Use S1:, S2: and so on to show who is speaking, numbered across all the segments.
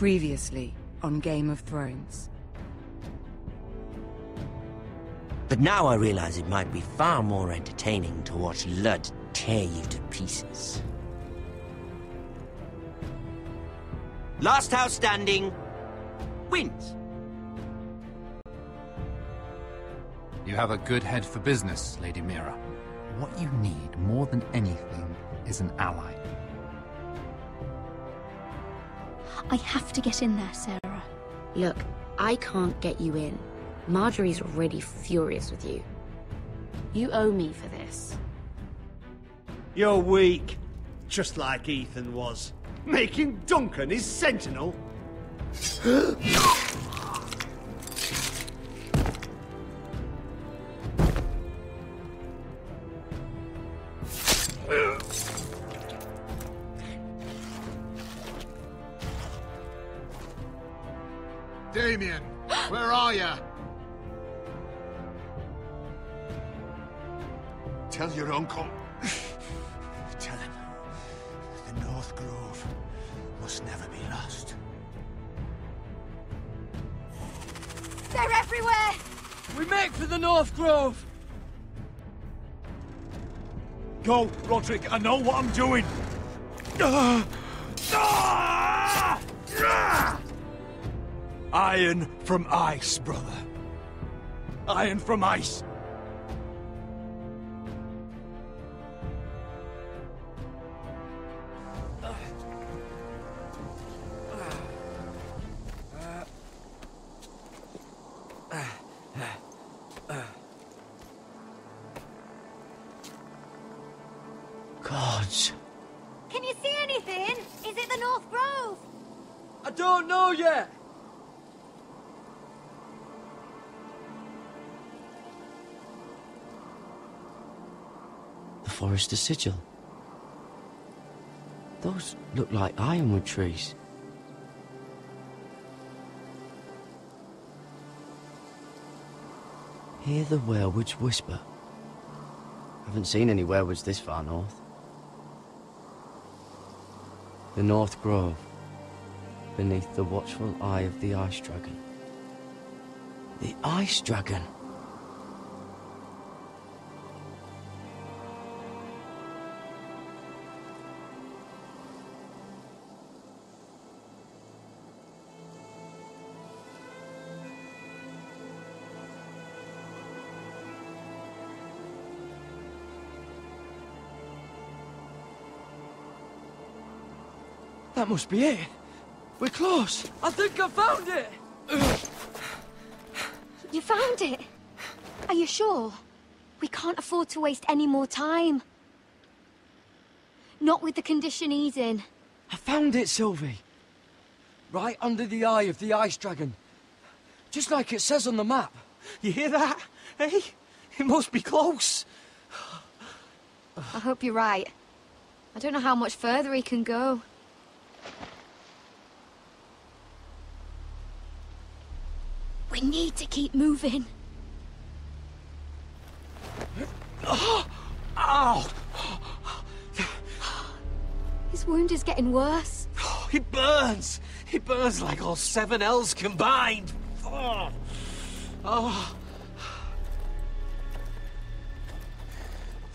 S1: Previously on Game of Thrones.
S2: But now I realize it might be far more entertaining to watch Ludd tear you to pieces. Last house standing wins.
S3: You have a good head for business, Lady Mira. What you need more than anything is an ally.
S4: I have to get in there, Sarah.
S5: Look, I can't get you in. Marjorie's already furious with you. You owe me for this.
S6: You're weak. Just like Ethan was. Making Duncan his sentinel.
S7: Damien, where are you? Tell your uncle. Tell him the North Grove must never be lost.
S8: They're everywhere!
S9: We make for the North Grove!
S6: Go, Roderick, I know what I'm doing. Iron from ice, brother. Iron from ice.
S2: Gods.
S8: Can you see anything? Is it the North Grove?
S9: I don't know yet!
S2: The Forester Sigil. Those look like ironwood trees. Hear the werewolves whisper. Haven't seen any werewolves this far north. The North Grove, beneath the watchful eye of the Ice Dragon. The Ice Dragon!
S9: That must be it. We're close. I think I found it!
S4: You found it? Are you sure? We can't afford to waste any more time. Not with the condition he's in.
S9: I found it, Sylvie. Right under the eye of the Ice Dragon. Just like it says on the map. You hear that? Hey? It must be close.
S4: I hope you're right. I don't know how much further he can go. We need to keep moving.
S9: Ow!
S4: His wound is getting worse.
S9: It burns! It burns like all 7 L's combined! Oh.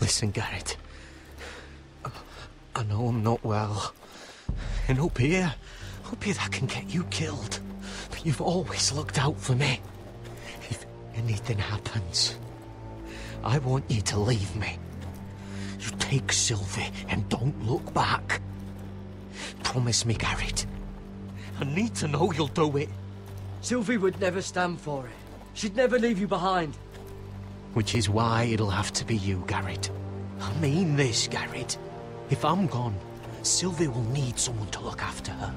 S9: Listen, Garrett. I know I'm not well. And up here that can get you killed. But you've always looked out for me. If anything happens, I want you to leave me. You take Sylvie and don't look back. Promise me, Garrett. I need to know you'll do it.
S10: Sylvie would never stand for it. She'd never leave you behind.
S9: Which is why it'll have to be you, Garrett. I mean this, Garrett. If I'm gone, Sylvie will need someone to look after her.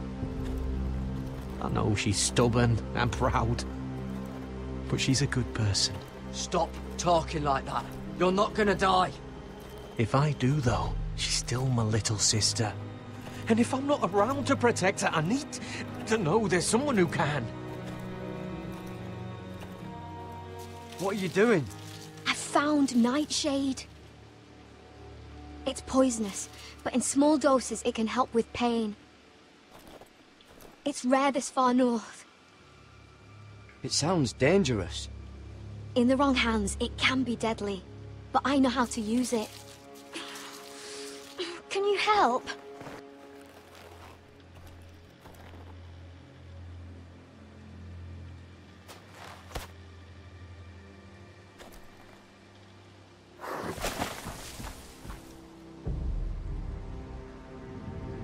S9: I know she's stubborn and proud, but she's a good person.
S10: Stop talking like that. You're not gonna die.
S9: If I do, though, she's still my little sister. And if I'm not around to protect her, I need to know there's someone who can.
S10: What are you doing?
S4: I found Nightshade. It's poisonous, but in small doses it can help with pain. It's rare this far north.
S2: It sounds dangerous.
S4: In the wrong hands, it can be deadly. But I know how to use it. Can you help?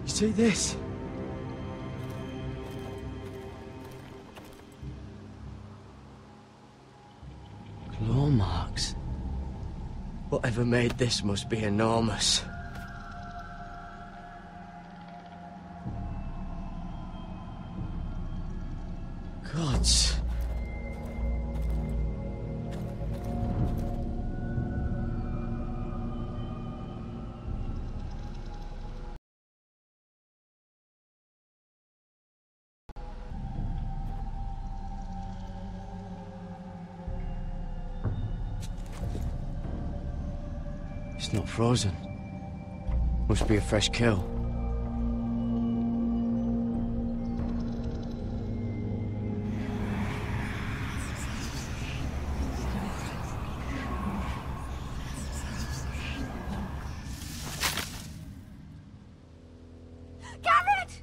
S2: You see this? Claw marks. Whatever made this must be enormous. Gods. It's not frozen. Must be a fresh kill.
S8: Garrett!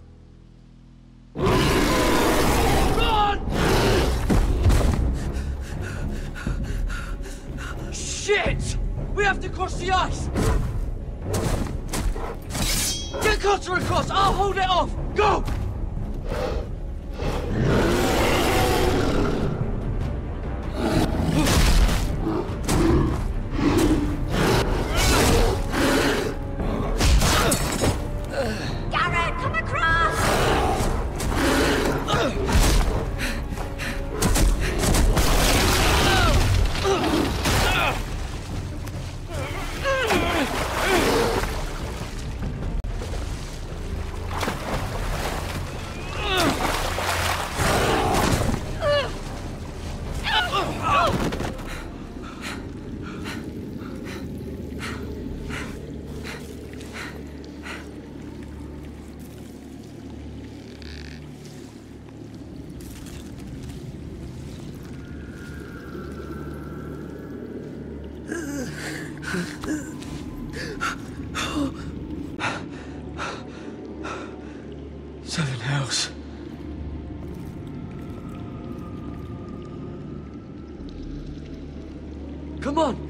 S10: Run! Shit! We have to cross the ice! Get Cutter across! I'll hold it off! Go!
S8: Garrett, come across!
S2: Seven Hells.
S10: Come on!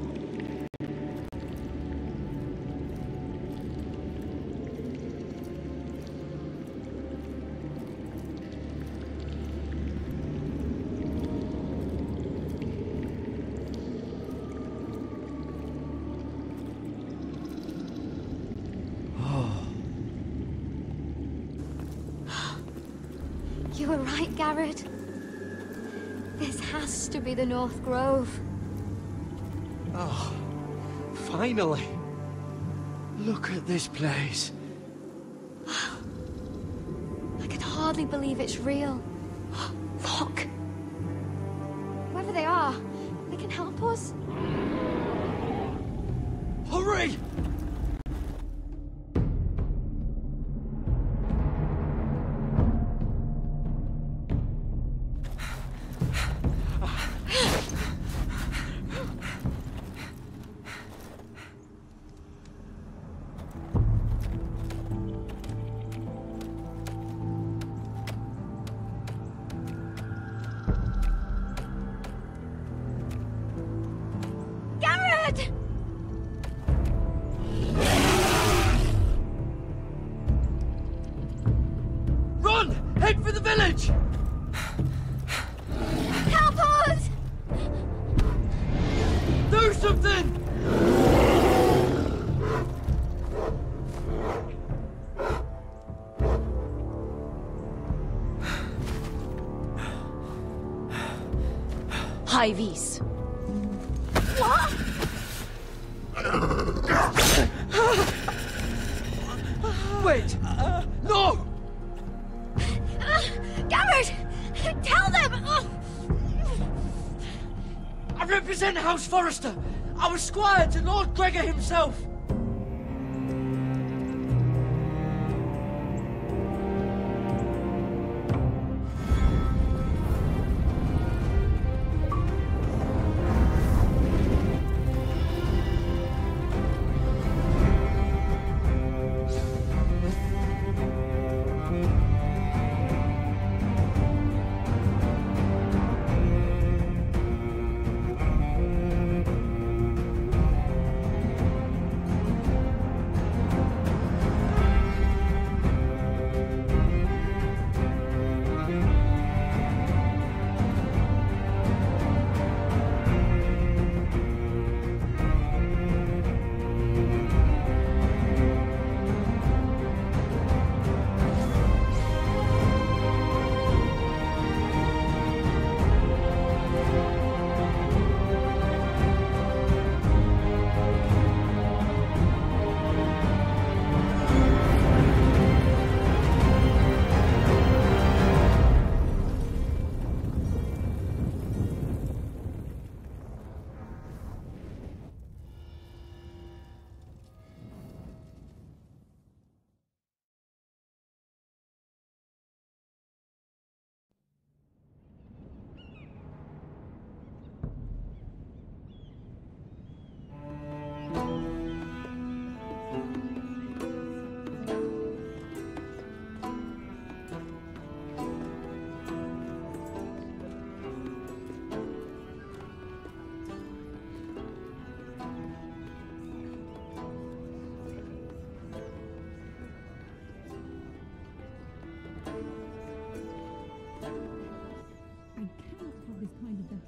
S4: You were right, Garrett. This has to be the North Grove.
S9: Oh, finally.
S2: Look at this place.
S4: I can hardly believe it's real. Look! Whoever they are, they can help us.
S10: Hurry!
S8: Garrett!
S10: Run! Head for the village!
S8: Help us!
S10: Do something!
S5: Hy-Vee.
S8: What?
S10: Wait! No!
S8: Garrett! Tell them!
S10: I represent House Forrester. I was squire to Lord Gregor himself.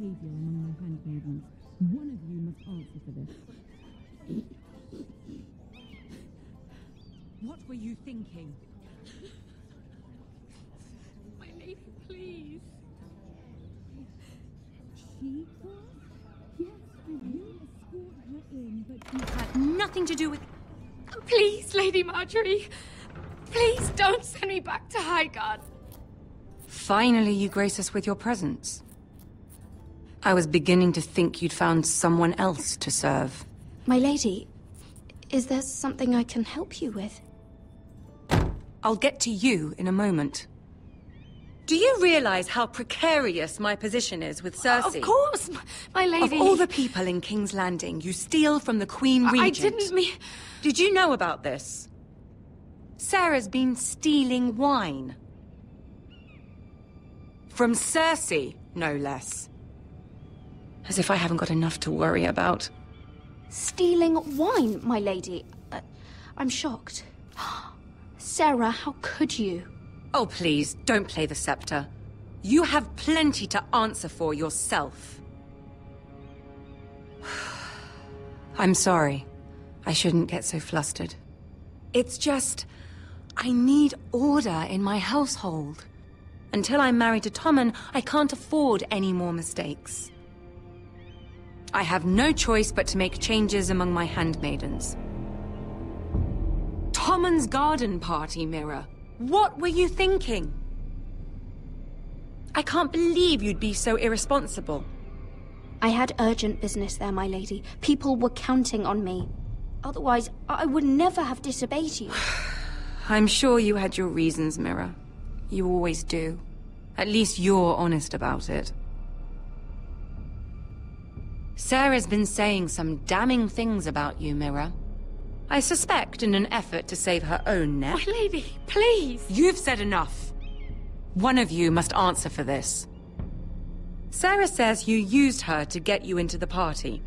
S11: behavior among my handmaidens. One of you must answer for this. What were you thinking?
S12: My lady, please.
S11: She was? Yes, you escort her in, but you had nothing to do with...
S12: Please, Lady Marjorie. Please don't send me back to Highgarden.
S1: Finally, you grace us with your presence. I was beginning to think you'd found someone else to serve.
S4: My lady, is there something I can help you with?
S1: I'll get to you in a moment. Do you realize how precarious my position is with Cersei?
S12: Of course, my lady.
S1: Of all the people in King's Landing, you steal from the Queen Regent.
S12: I didn't mean...
S1: Did you know about this? Sarah's been stealing wine. From Cersei, no less. As if I haven't got enough to worry about.
S4: Stealing wine, my lady? I'm shocked. Sarah, how could you?
S1: Oh, please, don't play the scepter. You have plenty to answer for yourself. I'm sorry. I shouldn't get so flustered. It's just... I need order in my household. Until I'm married to Tommen, I can't afford any more mistakes. I have no choice but to make changes among my handmaidens. Tommen's garden party, Mira. What were you thinking? I can't believe you'd be so irresponsible.
S4: I had urgent business there, my lady. People were counting on me. Otherwise, I would never have disobeyed you.
S1: I'm sure you had your reasons, Mira. You always do. At least you're honest about it. Sarah's been saying some damning things about you, Mira. I suspect in an effort to save her own neck.
S12: My lady, please!
S1: You've said enough. One of you must answer for this. Sarah says you used her to get you into the party.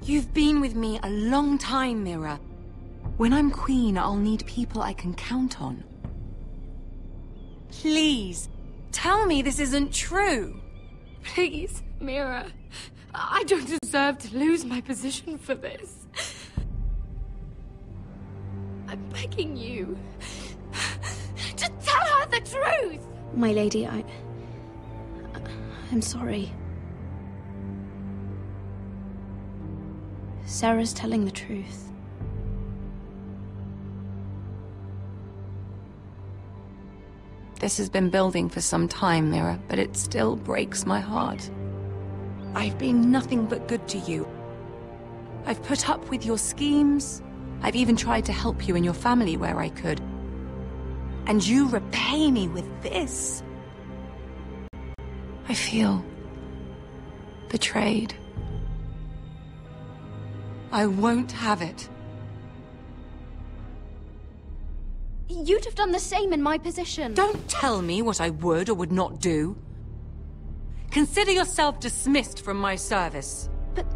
S1: You've been with me a long time, Mira. When I'm queen, I'll need people I can count on. Please, tell me this isn't true.
S12: Please, Mira. I don't deserve to lose my position for this. I'm begging you. Just tell her the truth!
S4: My lady, I'm sorry. Sarah's telling the truth.
S1: This has been building for some time, Mira, but it still breaks my heart. I've been nothing but good to you. I've put up with your schemes. I've even tried to help you and your family where I could. And you repay me with this. I feel betrayed. I won't have it.
S4: You'd have done the same in my position.
S1: Don't tell me what I would or would not do. Consider yourself dismissed from my service.
S4: But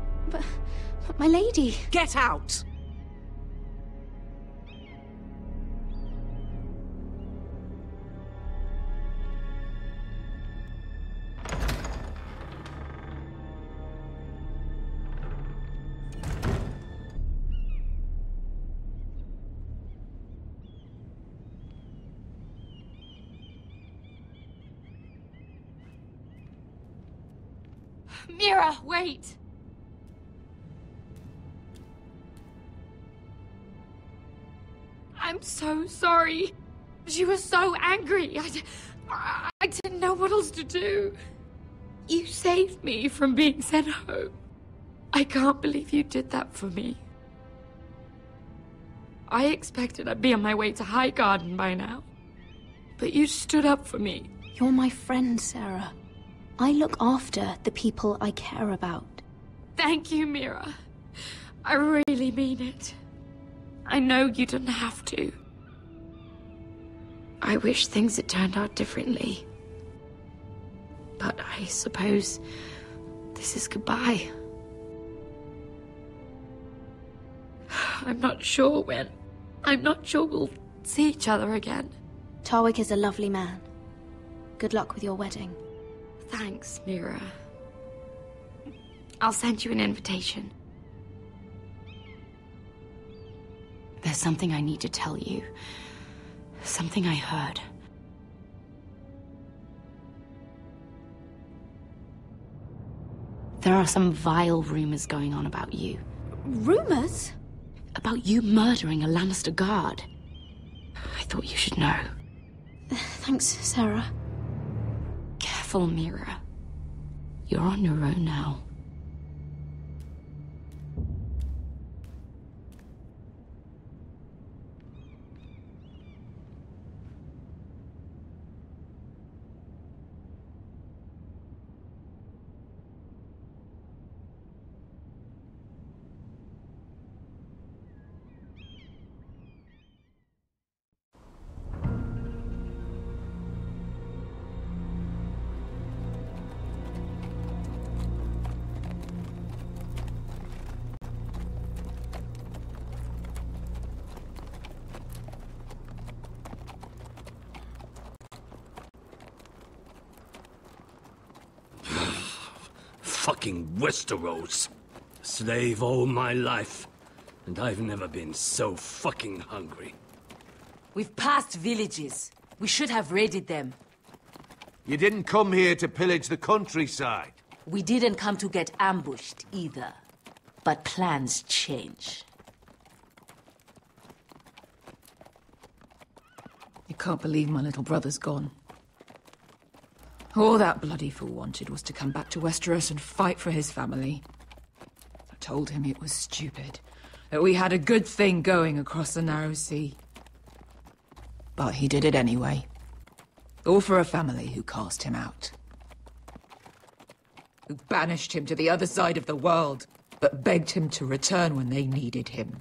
S4: my lady...
S1: Get out!
S12: Mira, wait! I'm so sorry. She was so angry. I didn't know what else to do. You saved me from being sent home. I can't believe you did that for me. I expected I'd be on my way to Highgarden by now. But you stood up for me.
S4: You're my friend, Sarah. I look after the people I care about.
S12: Thank you, Mira. I really mean it. I know you didn't have to. I wish things had turned out differently. But I suppose this is goodbye. I'm not sure when. I'm not sure we'll see each other again.
S4: Tarwick is a lovely man. Good luck with your wedding.
S12: Thanks, Mira. I'll send you an invitation.
S5: There's something I need to tell you. Something I heard. There are some vile rumors going on about you.
S12: Rumors?
S5: About you murdering a Lannister guard. I thought you should know.
S12: Thanks, Sarah.
S5: Careful, Mira. You're on your own now.
S9: Fucking Westeros. Slave all my life. And I've never been so fucking hungry.
S13: We've passed villages. We should have raided them.
S7: You didn't come here to pillage the countryside.
S13: We didn't come to get ambushed either. But plans change.
S14: You can't believe my little brother's gone. All that bloody fool wanted was to come back to Westeros and fight for his family. I told him it was stupid, that we had a good thing going across the narrow sea. But he did it anyway. All for a family who cast him out. Who banished him to the other side of the world, but begged him to return when they needed him.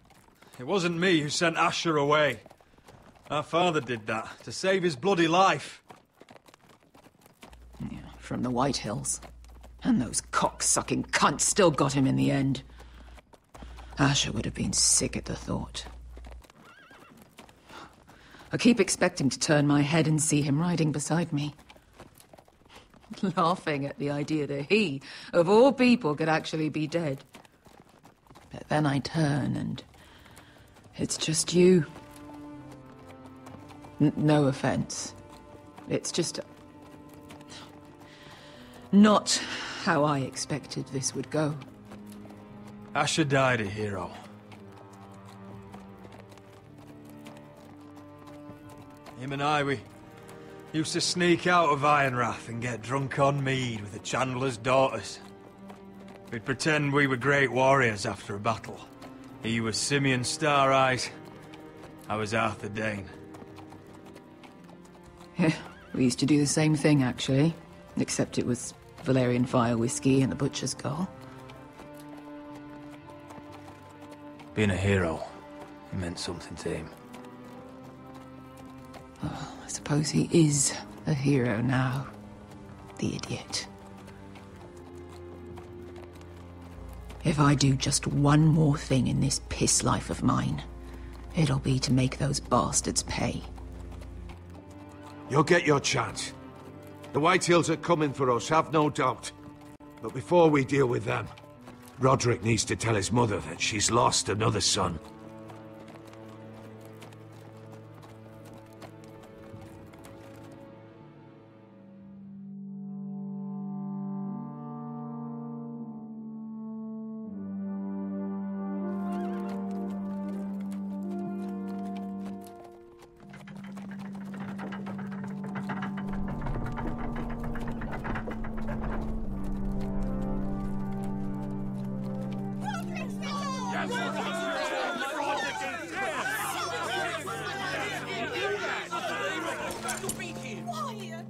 S15: It wasn't me who sent Asher away. Our father did that, to save his bloody life.
S14: Yeah, from the White Hills. And those cock-sucking cunts still got him in the end. Asher would have been sick at the thought. I keep expecting to turn my head and see him riding beside me. Laughing at the idea that he, of all people, could actually be dead. But then I turn and it's just you. No offense. It's just not how I expected this would go.
S15: Asher died a hero. Him and I, we used to sneak out of Ironrath and get drunk on mead with the Chandler's daughters. We'd pretend we were great warriors after a battle. He was Simeon Star-Eyes. I was Arthur Dane.
S14: Yeah, we used to do the same thing, actually. Except it was Valerian fire whiskey and the butcher's skull.
S15: Being a hero, it meant something to him.
S14: Oh, I suppose he is a hero now. The idiot. If I do just one more thing in this piss life of mine, it'll be to make those bastards pay.
S7: You'll get your chance. The White Hills are coming for us, have no doubt. But before we deal with them, Roderick needs to tell his mother that she's lost another son.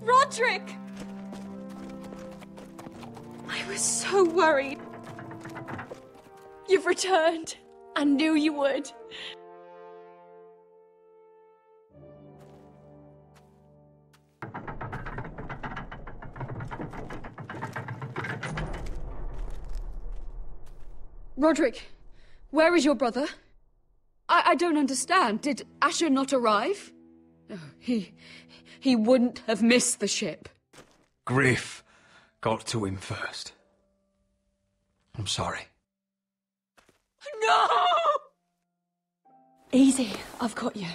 S12: Roderick! I was so worried. You've returned. I knew you would.
S16: Roderick, where is your brother? I don't understand. Did Asher not arrive? Oh, he wouldn't have missed the ship.
S15: Griff. got to him first. I'm sorry.
S16: No! Easy, I've got you.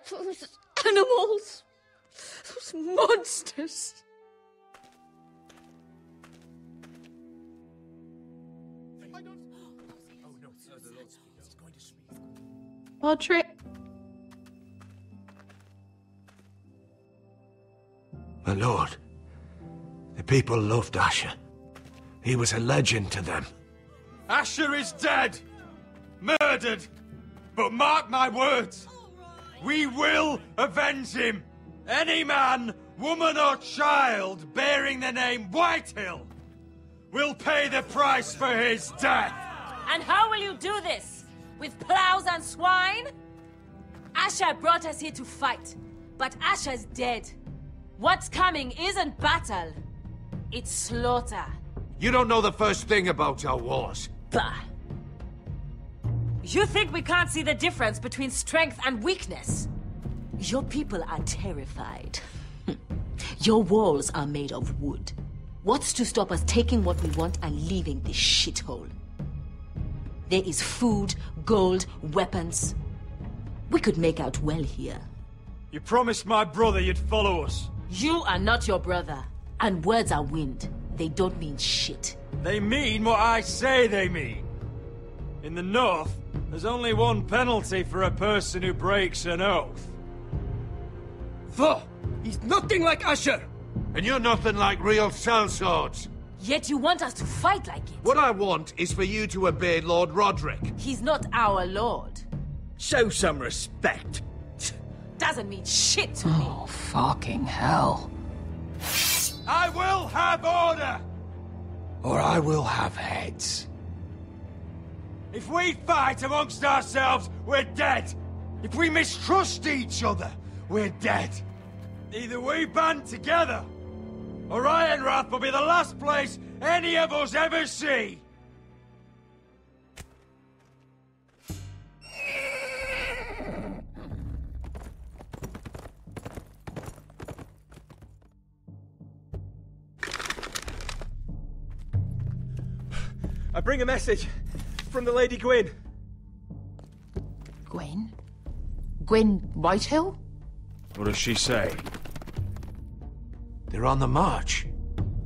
S16: Those animals. Those monsters.
S14: Roderick.
S7: My lord, the people loved Asher. He was a legend to them.
S15: Asher is dead! Murdered! But mark my words! We will avenge him! Any man, woman or child bearing the name Whitehill will pay the price for his death!
S13: And how will you do this? With plows and swine? Asher brought us here to fight, but Asher's dead. What's coming isn't battle, it's slaughter.
S7: You don't know the first thing about our wars.
S13: Bah! You think we can't see the difference between strength and weakness? Your people are terrified. Your walls are made of wood. What's to stop us taking what we want and leaving this shithole? There is food, gold, weapons. We could make out well here.
S15: You promised my brother you'd follow us.
S13: You are not your brother. And words are wind. They don't mean shit.
S15: They mean what I say they mean. In the North, there's only one penalty for a person who breaks an oath.
S9: He's nothing like Asher!
S7: And you're nothing like real sellswords.
S13: Yet you want us to fight like it.
S7: What I want is for you to obey Lord Roderick.
S13: He's not our lord.
S9: Show some respect.
S13: Doesn't mean shit to me.
S14: Oh, fucking hell.
S15: I will have order!
S9: Or I will have heads.
S15: If we fight amongst ourselves, we're dead. If we mistrust each other, we're dead. Either we band together, or Ironrath will be the last place any of us ever see.
S9: I bring a message from the Lady Gwyn.
S14: Gwyn? Gwyn Whitehill?
S15: What does she say?
S7: They're on the march.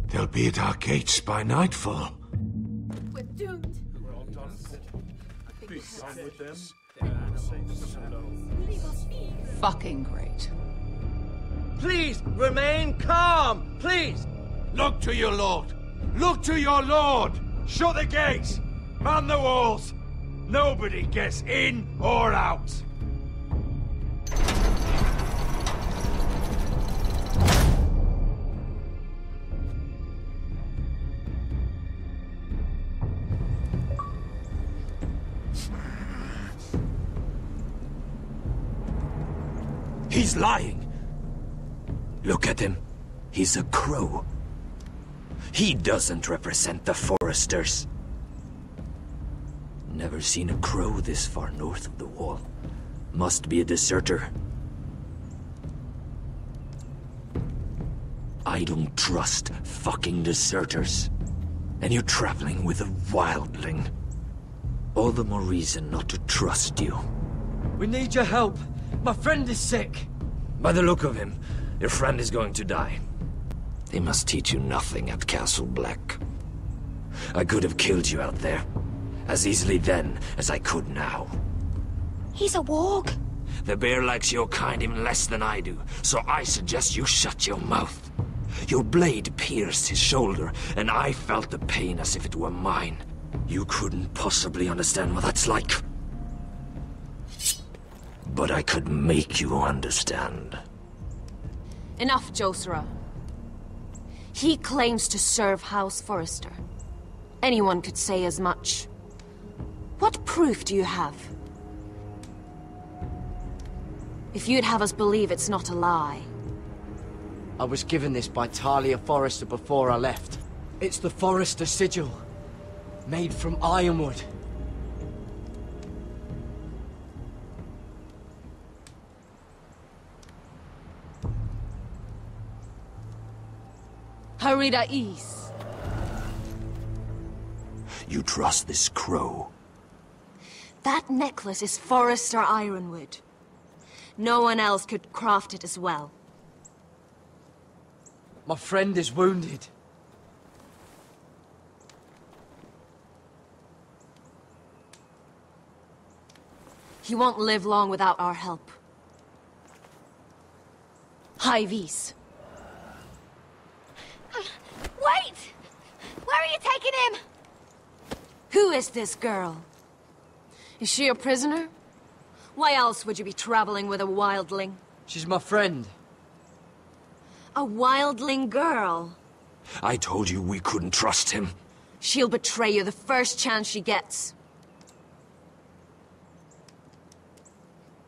S7: They'll be at our gates by nightfall.
S16: We're doomed.
S14: Fucking great.
S9: Please, remain calm, please!
S7: Look to your lord! Look to your lord!
S15: Shut the gates! Man the walls! Nobody gets in or out!
S9: He's lying. Look at him. He's a crow. He doesn't represent the Foresters. Never seen a crow this far north of the wall. Must be a deserter. I don't trust fucking deserters. And you're traveling with a wildling. All the more reason not to trust you.
S10: We need your help. My friend is sick.
S9: By the look of him, your friend is going to die. They must teach you nothing at Castle Black. I could have killed you out there, as easily then as I could now.
S4: He's a warg.
S9: The bear likes your kind even less than I do, so I suggest you shut your mouth. Your blade pierced his shoulder, and I felt the pain as if it were mine. You couldn't possibly understand what that's like. But I could make you understand.
S5: Enough, Josera. He claims to serve House Forrester. Anyone could say as much. What proof do you have? If you'd have us believe it's not a lie.
S2: I was given this by Talia Forrester before I left. It's the Forrester sigil, made from ironwood.
S5: Harida'is.
S9: You trust this crow?
S5: That necklace is Forrester Ironwood. No one else could craft it as well.
S2: My friend is wounded.
S5: He won't live long without our help. High Vis.
S8: Wait! Where are you taking him?
S5: Who is this girl? Is she a prisoner? Why else would you be traveling with a wildling?
S2: She's my friend.
S5: A wildling girl?
S9: I told you we couldn't trust him.
S5: She'll betray you the first chance she gets.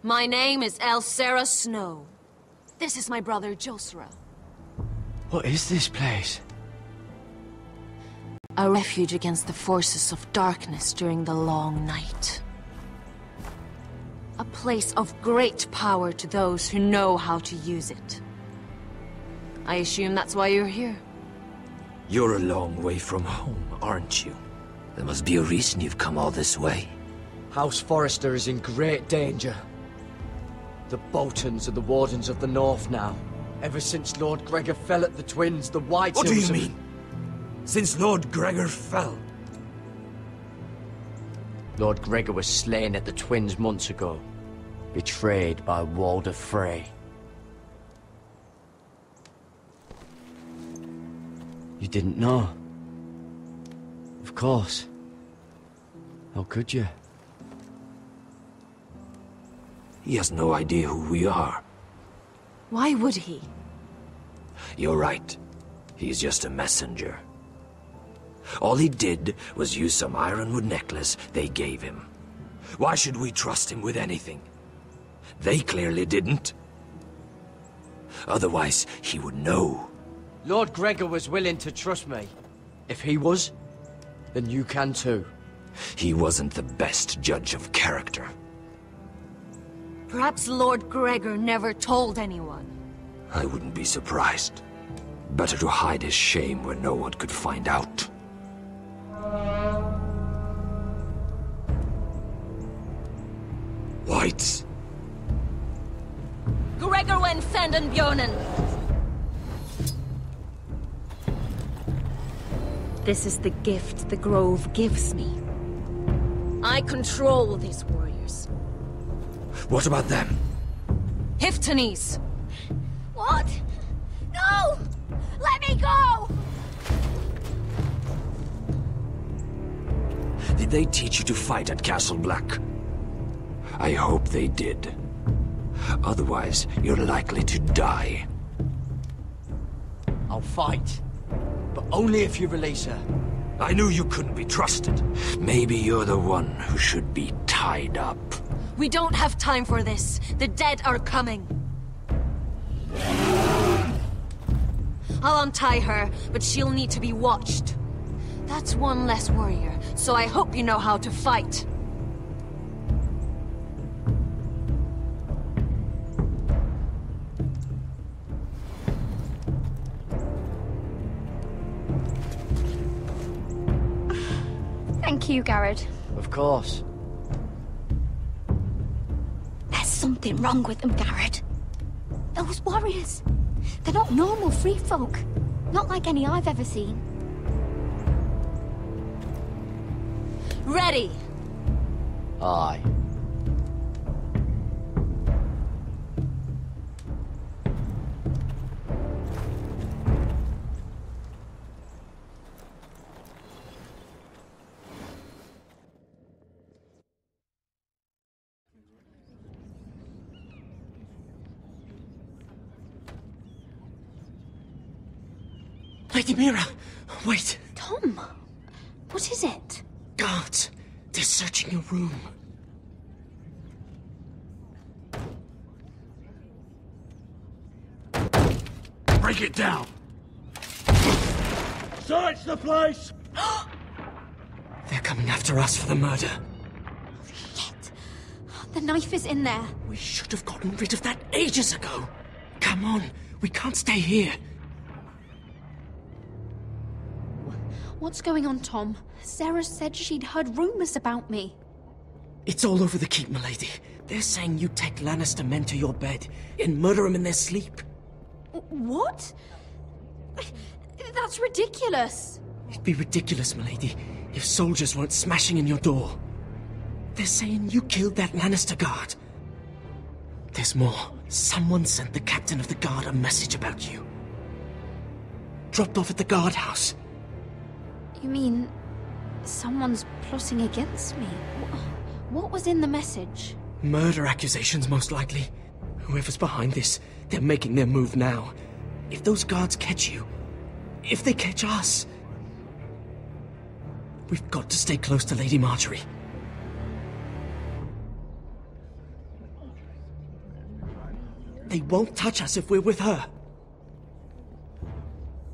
S5: My name is Elsera Snow. This is my brother, Josra.
S2: What is this place?
S5: A refuge against the forces of darkness during the long night. A place of great power to those who know how to use it. I assume that's why you're here.
S9: You're a long way from home, aren't you? There must be a reason you've come all this way.
S2: House Forrester is in great danger. The Boltons are the Wardens of the North now. Ever since Lord Gregor fell at the Twins, the White
S9: What do you
S2: Hills
S9: mean? Since Lord Gregor fell?
S2: Lord Gregor was slain at the Twins months ago. Betrayed by Walder Frey. You didn't know? Of course. How could you?
S9: He has no idea who we are.
S5: Why would he?
S9: You're right. He's just a messenger. All he did was use some ironwood necklace they gave him. Why should we trust him with anything? They clearly didn't. Otherwise, he would know.
S2: Lord Gregor was willing to trust me. If he was, then you can too.
S9: He wasn't the best judge of character.
S5: Perhaps Lord Gregor never told anyone.
S9: I wouldn't be surprised. Better to hide his shame where no one could find out. Whites.
S5: Gregor wen Sanden Bjornen! This is the gift the Grove gives me. I control these warriors.
S9: What about them?
S5: Hiftanes!
S8: What? No! Let me go!
S9: Did they teach you to fight at Castle Black? I hope they did. Otherwise, you're likely to die.
S2: I'll fight. But only if you release her.
S9: I knew you couldn't be trusted. Maybe you're the one who should be tied up.
S5: We don't have time for this. The dead are coming. I'll untie her, but she'll need to be watched. That's one less warrior, so I hope you know how to fight.
S4: Thank you, Garrett.
S2: Of course.
S4: There's something wrong with them, Garrett. Those warriors. They're not normal free folk. Not like any I've ever seen.
S5: Ready!
S2: Aye.
S9: Lady Mira, wait.
S4: Tom, what is it?
S9: Guards, they're searching your room.
S6: Break it down! Search the place!
S9: They're coming after us for the murder.
S4: Shit. The knife is in there.
S9: We should have gotten rid of that ages ago. Come on, we can't stay here.
S4: What's going on, Tom? Sarah said she'd heard rumors about me.
S9: It's all over the keep, milady. They're saying you take Lannister men to your bed and murder them in their sleep.
S4: What? That's ridiculous.
S9: It'd be ridiculous, milady, if soldiers weren't smashing in your door. They're saying you killed that Lannister guard. There's more. Someone sent the captain of the guard a message about you. Dropped off at the guardhouse.
S4: You mean someone's plotting against me? What was in the message?
S9: Murder accusations, most likely. Whoever's behind this, they're making their move now. If those guards catch you, if they catch us, we've got to stay close to Lady Marjorie. They won't touch us if we're with her.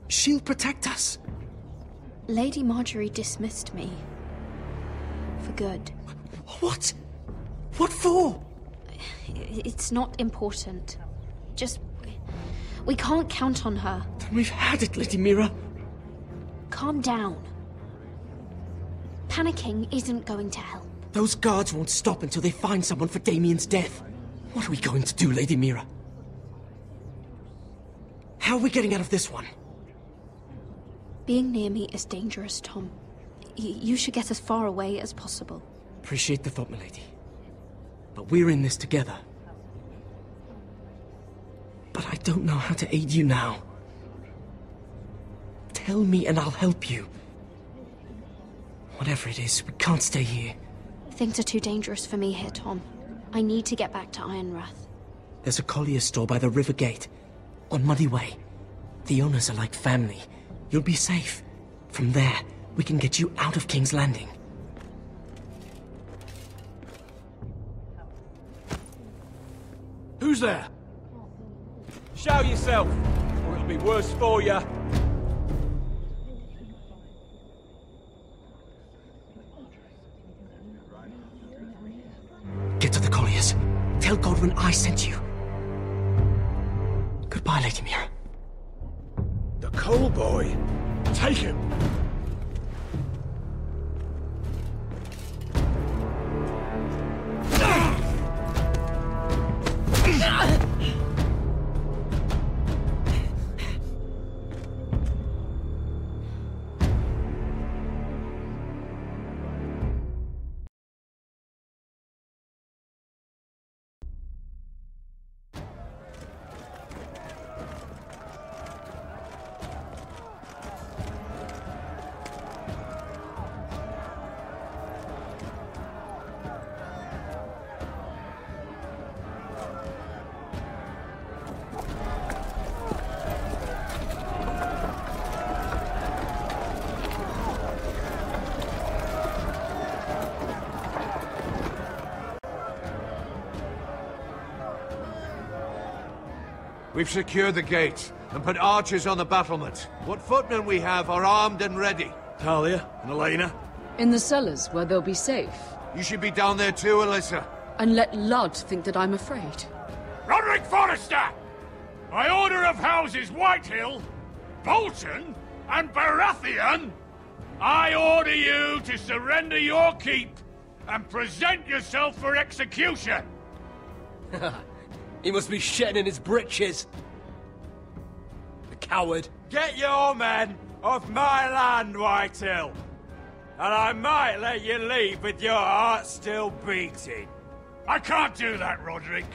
S9: She'll protect us.
S4: Lady Marjorie dismissed me. For good.
S9: What? What for?
S4: It's not important. Just... we can't count on her.
S9: Then we've had it, Lady Mira.
S4: Calm down. Panicking isn't going to help.
S9: Those guards won't stop until they find someone for Damien's death. What are we going to do, Lady Mira? How are we getting out of this one?
S4: Being near me is dangerous, Tom. You should get as far away as possible.
S9: Appreciate the thought, milady. But we're in this together. But I don't know how to aid you now. Tell me and I'll help you. Whatever it is, we can't stay here.
S4: Things are too dangerous for me here, Tom. I need to get back to Ironrath.
S9: There's a collier's store by the river gate. On Muddy Way. The owners are like family. You'll be safe. From there, we can get you out of King's Landing.
S17: Who's there? Show yourself, or it'll be worse for you.
S9: Get to the colliers. Tell Godwyn I sent you. Goodbye, Lady Mira.
S17: The Coal Boy. Take him.
S7: We've secured the gate and put archers on the battlement. What footmen we have are armed and ready.
S17: Talia and Elena?
S16: In the cellars, where they'll be safe.
S7: You should be down there too, Alyssa.
S16: And let Ludd think that I'm afraid.
S18: Roderick Forrester! By order of Houses Whitehill, Bolton, and Baratheon, I order you to surrender your keep and present yourself for execution!
S17: He must be shitting in his britches. The coward.
S19: Get your men off my land, Whitehill. And I might let you leave with your heart still beating.
S18: I can't do that, Roderick.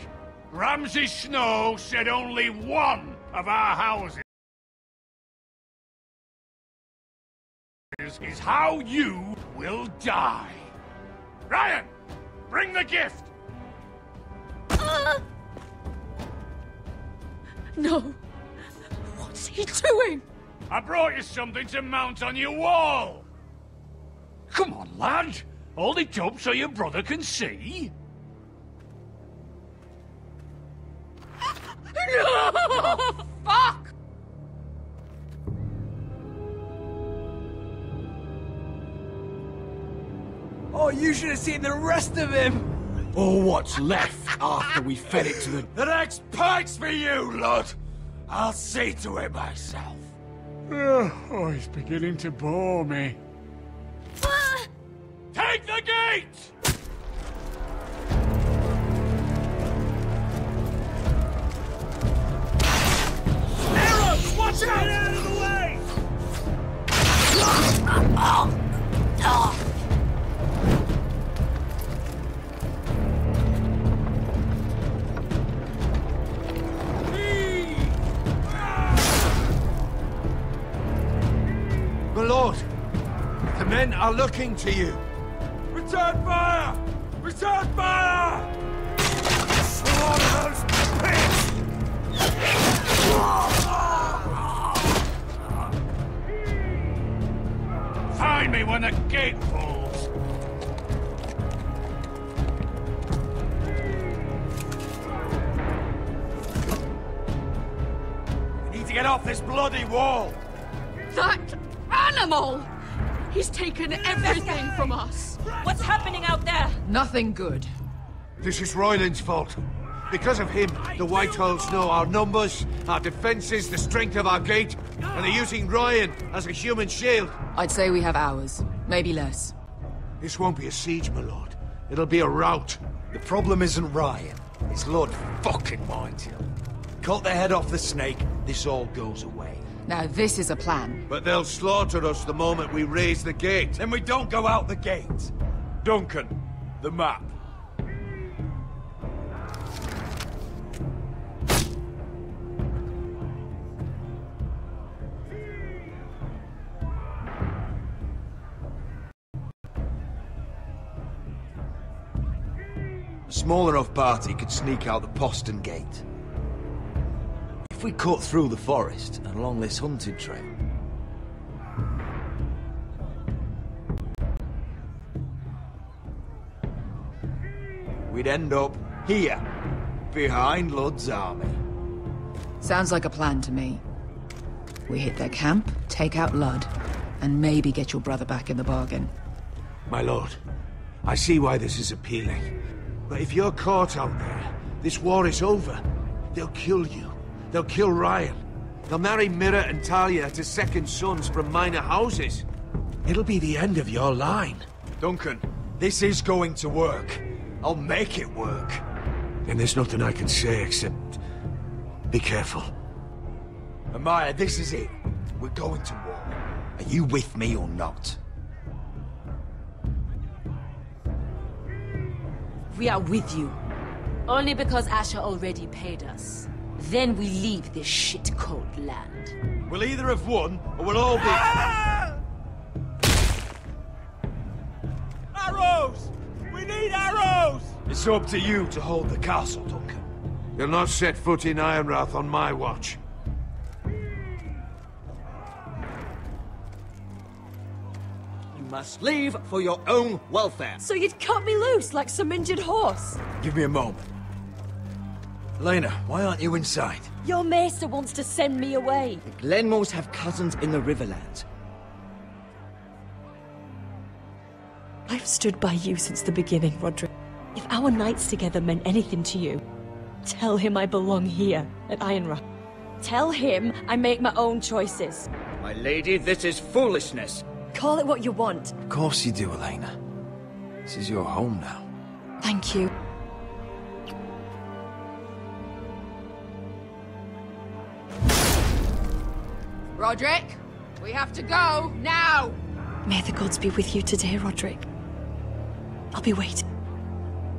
S18: Ramsay Snow said only one of our houses is how you will die. Ryan, bring the gift!
S16: No. What's he doing?
S18: I brought you something to mount on your wall. Come on, lad. Hold it up so your brother can see.
S16: No! Fuck!
S17: Oh, you should have seen the rest of him!
S7: Or what's left after we fed it to the...
S19: The next pike's for you, Lud! I'll see to it myself.
S18: Oh, he's beginning to bore me. Take the gate!
S19: Arrows! Watch out! Get out of the way!
S7: My lord, the men are looking to you.
S19: Return fire! Return fire! One of those pigs!
S18: Find me when the gate falls!
S19: We need to get off this bloody wall!
S16: That animal! He's taken everything from us.
S13: What's happening out there?
S14: Nothing good.
S7: This is Royland's fault. Because of him, the Whitehills know our numbers, our defenses, the strength of our gate, and they're using Ryan as a human shield.
S14: I'd say we have hours, maybe less.
S7: This won't be a siege, my lord. It'll be a rout.
S15: The problem isn't Ryan. It's Lord fucking Whitehill. Cut the head off the snake, this all goes away.
S14: Now this is a plan.
S7: But they'll slaughter us the moment we raise the gate.
S15: Then we don't go out the gate.
S19: Duncan, the map.
S15: A small enough party could sneak out the postern gate. If we cut through the forest and along this hunted trail, we'd end up here, behind Ludd's army.
S14: Sounds like a plan to me. We hit their camp, take out Ludd, and maybe get your brother back in the bargain.
S7: My lord, I see why this is appealing. But if you're caught out there, this war is over. They'll kill you. They'll kill Ryan. They'll marry Mira and Talia to second sons from minor houses. It'll be the end of your line.
S15: Duncan, this is going to work. I'll make it work.
S7: Then there's nothing I can say except... be careful.
S15: Amaya, this is it. We're going to war. Are you with me or not?
S13: We are with you. Only because Asher already paid us. Then we leave this shit-cold land.
S15: We'll either have won, or we'll all be...
S19: Arrows! We need arrows!
S15: It's up to you to hold the castle, Duncan.
S7: You'll not set foot in Ironrath on my watch.
S2: You must leave for your own welfare.
S10: So you'd cut me loose like some injured horse?
S15: Give me a moment. Elena, why aren't you inside?
S10: Your maester wants to send me away.
S2: The Glenmores have cousins in the Riverlands.
S10: I've stood by you since the beginning, Rodrik. If our nights together meant anything to you, tell him I belong here, at Ironrath. Tell him I make my own choices.
S2: My lady, this is foolishness.
S10: Call it what you want.
S15: Of course you do, Elena. This is your home now.
S10: Thank you.
S14: Rodrik, we have to go, now!
S10: May the gods be with you today, Rodrik. I'll be waiting.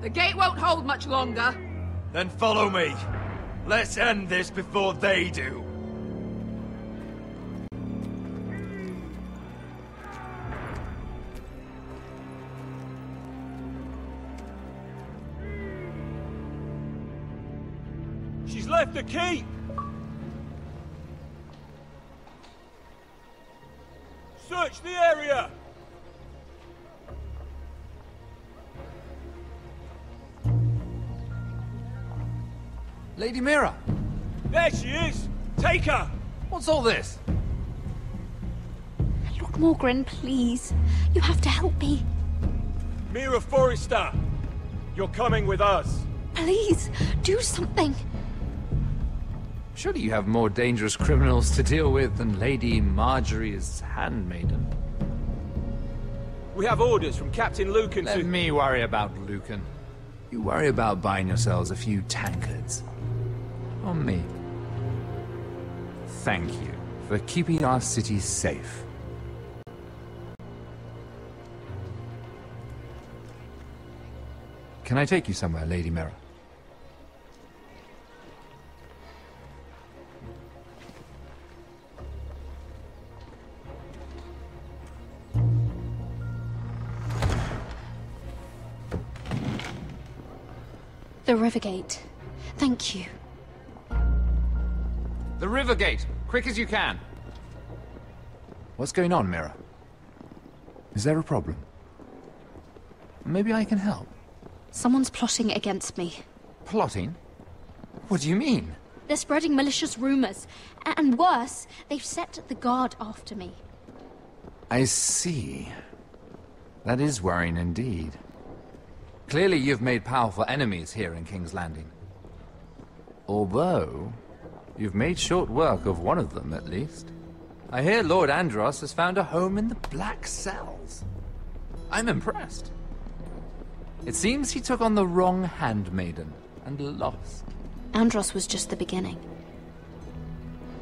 S14: The gate won't hold much longer.
S15: Then follow me. Let's end this before they do.
S19: She's left the keep! Search the area!
S3: Lady Mira!
S19: There she is! Take her!
S3: What's all this?
S4: Lord Morgren, please. You have to help me.
S17: Mira Forrester! You're coming with us.
S4: Please, do something.
S3: Surely you have more dangerous criminals to deal with than Lady Marjorie's handmaiden.
S17: We have orders from Captain Lucan to...
S3: Let me worry about Lucan. You worry about buying yourselves a few tankards. On me. Thank you for keeping our city safe. Can I take you somewhere, Lady Mira?
S4: The Rivergate. Thank you.
S3: The Rivergate! Quick as you can! What's going on, Mira? Is there a problem? Maybe I can help.
S4: Someone's plotting against me.
S3: Plotting? What do you mean?
S4: They're spreading malicious rumors. And worse, they've set the guard after me.
S3: I see. That is worrying indeed. Clearly you've made powerful enemies here in King's Landing. Although, you've made short work of one of them, at least. I hear Lord Andros has found a home in the Black Cells. I'm impressed. It seems he took on the wrong handmaiden and lost.
S4: Andros was just the beginning.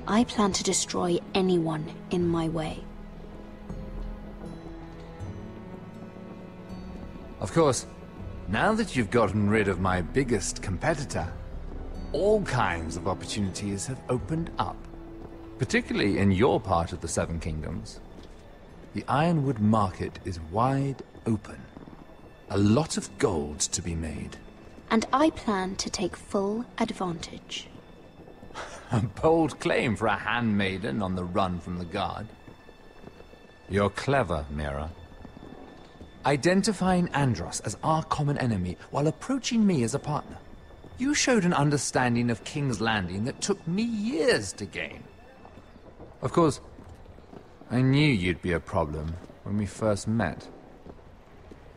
S4: I plan to destroy anyone in my way.
S3: Of course, now that you've gotten rid of my biggest competitor, all kinds of opportunities have opened up. Particularly in your part of the Seven Kingdoms. The Ironwood market is wide open. A lot of gold to be made.
S4: And I plan to take full advantage.
S3: A bold claim for a handmaiden on the run from the guard. You're clever, Mira. Identifying Andros as our common enemy while approaching me as a partner. You showed an understanding of King's Landing that took me years to gain. Of course, I knew you'd be a problem when we first met.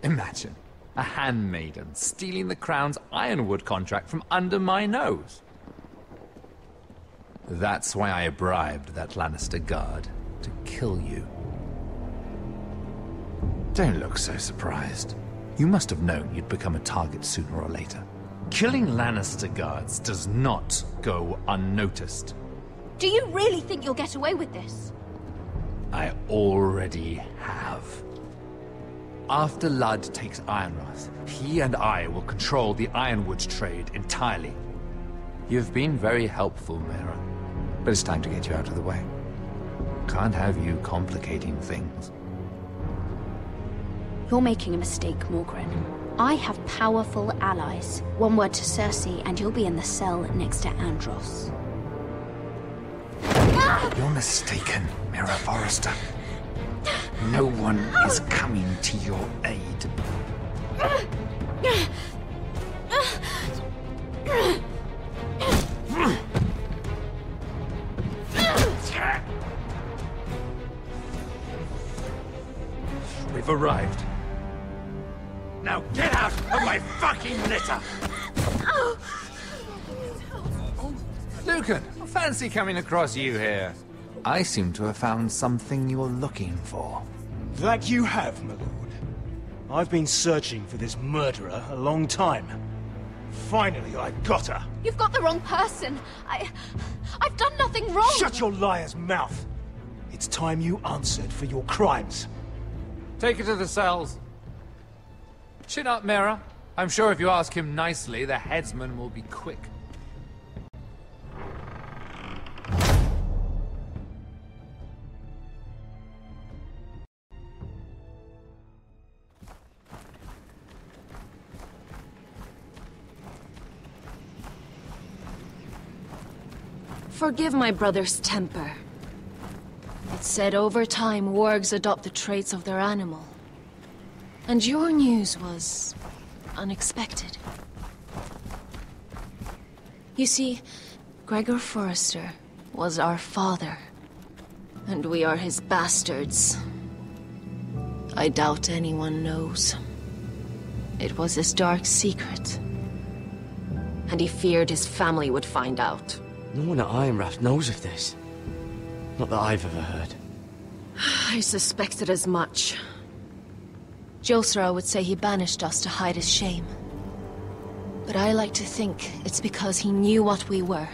S3: Imagine, a handmaiden stealing the Crown's Ironwood contract from under my nose. That's why I bribed that Lannister guard to kill you. Don't look so surprised. You must have known you'd become a target sooner or later. Killing Lannister guards does not go unnoticed.
S4: Do you really think you'll get away with this?
S3: I already have. After Ludd takes Ironrath, he and I will control the Ironwood trade entirely. You've been very helpful, Mira, but it's time to get you out of the way. Can't have you complicating things.
S4: You're making a mistake, Morgryn. I have powerful allies. One word to Cersei, and you'll be in the cell next to Andros.
S3: You're mistaken, Mira Forrester. No one is coming to your aid. We've arrived. Now get out of my fucking litter! Lucan, fancy coming across you here. I seem to have found something you're looking for.
S20: That you have, my lord. I've been searching for this murderer a long time. Finally, I got her.
S4: You've got the wrong person. I've done nothing wrong.
S20: Shut your liar's mouth. It's time you answered for your crimes.
S3: Take her to the cells. Chin up, Mira. I'm sure if you ask him nicely, the headsman will be quick.
S5: Forgive my brother's temper. It's said over time wargs adopt the traits of their animal. And your news was unexpected. You see, Gregor Forrester was our father, and we are his bastards. I doubt anyone knows. It was his dark secret, and he feared his family would find out.
S2: No one at Ironrath knows of this. Not that I've ever heard.
S5: I suspected as much. Josra would say he banished us to hide his shame. But I like to think it's because he knew what we were.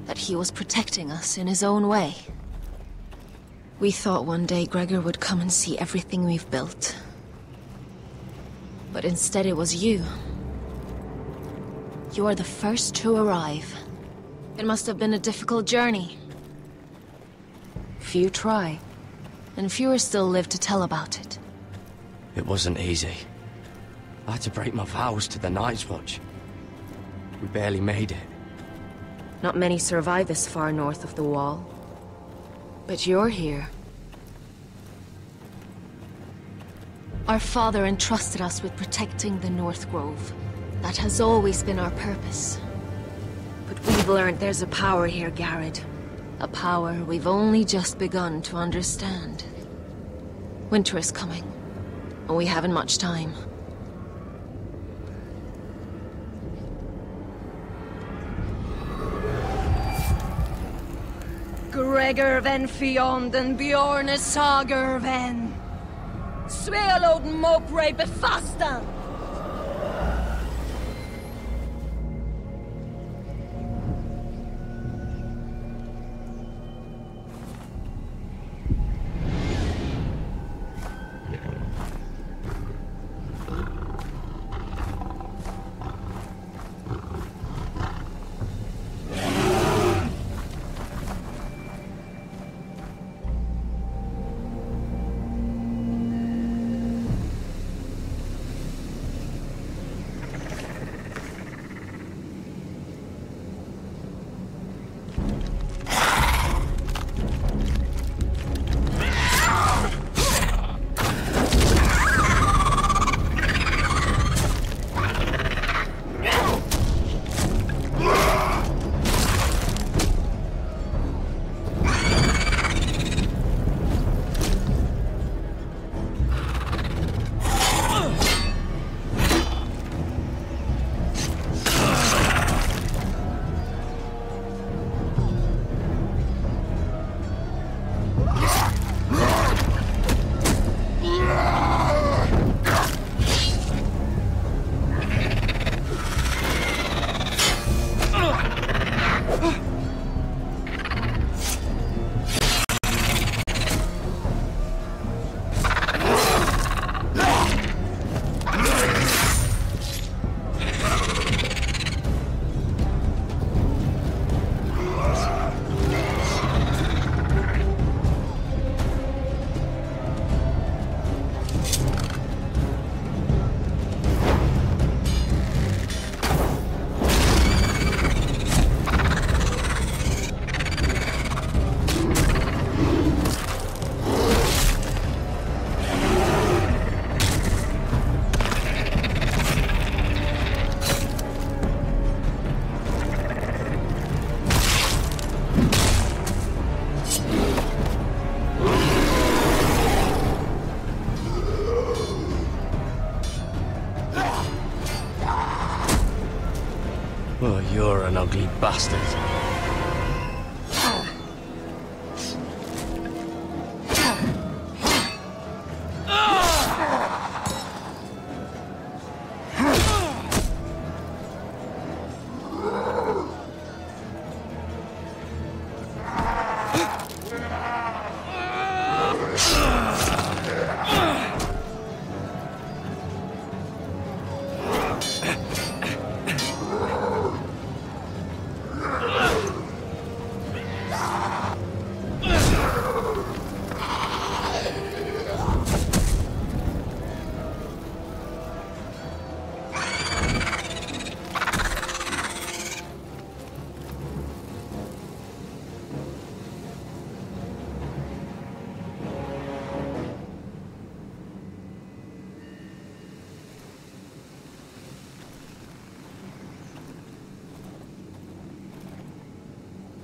S5: That he was protecting us in his own way. We thought one day Gregor would come and see everything we've built. But instead it was you. You are the first to arrive. It must have been a difficult journey. Few try, and fewer still live to tell about it.
S2: It wasn't easy. I had to break my vows to the Night's Watch. We barely made it.
S5: Not many survive this far north of the Wall. But you're here. Our father entrusted us with protecting the North Grove. That has always been our purpose. But we've learned there's a power here, Garrett. A power we've only just begun to understand. Winter is coming, and we haven't much time. Gregor ven Fionden Bjorne Sager ven Svealoden Mopre befastan.
S2: Oh, you're an ugly bastard.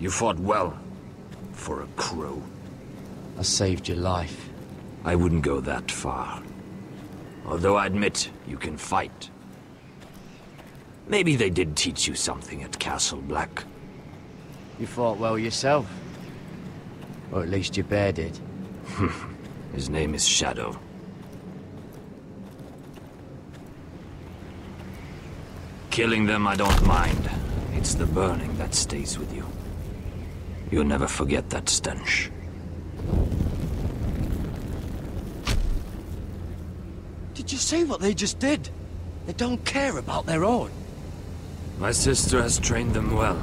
S18: You fought well, for a crow.
S2: I saved your life.
S18: I wouldn't go that far. Although I admit, you can fight. Maybe they did teach you something at Castle Black.
S2: You fought well yourself. Or at least your bear did.
S21: His name is Shadow. Killing them I don't mind. It's the burning that stays with you. You'll never forget that stench.
S2: Did you see what they just did? They don't care about their own.
S21: My sister has trained them well.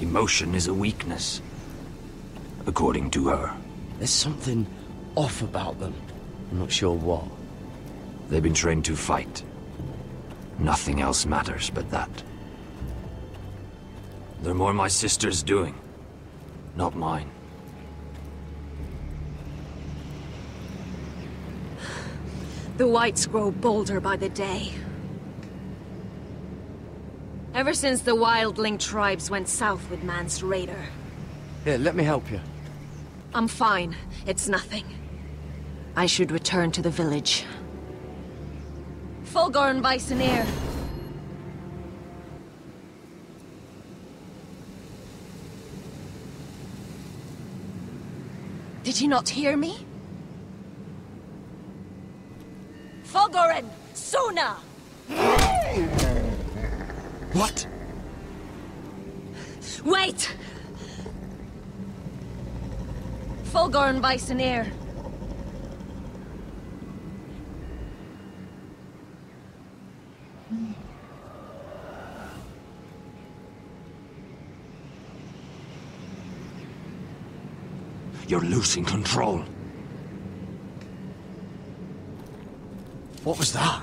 S21: Emotion is a weakness, according to her.
S2: There's something off about them. I'm not sure what.
S21: They've been trained to fight. Nothing else matters but that. They're more my sister's doing, not mine.
S5: The Whites grow bolder by the day. Ever since the Wildling tribes went south with Mance Rayder.
S2: Here, let me help you.
S5: I'm fine. It's nothing. I should return to the village. Fulgorn Bysonir. Did you not hear me? Fulgorn! Sona!
S2: What?
S5: Wait! Fulgorn Bysonir.
S21: You're losing control.
S2: What was that?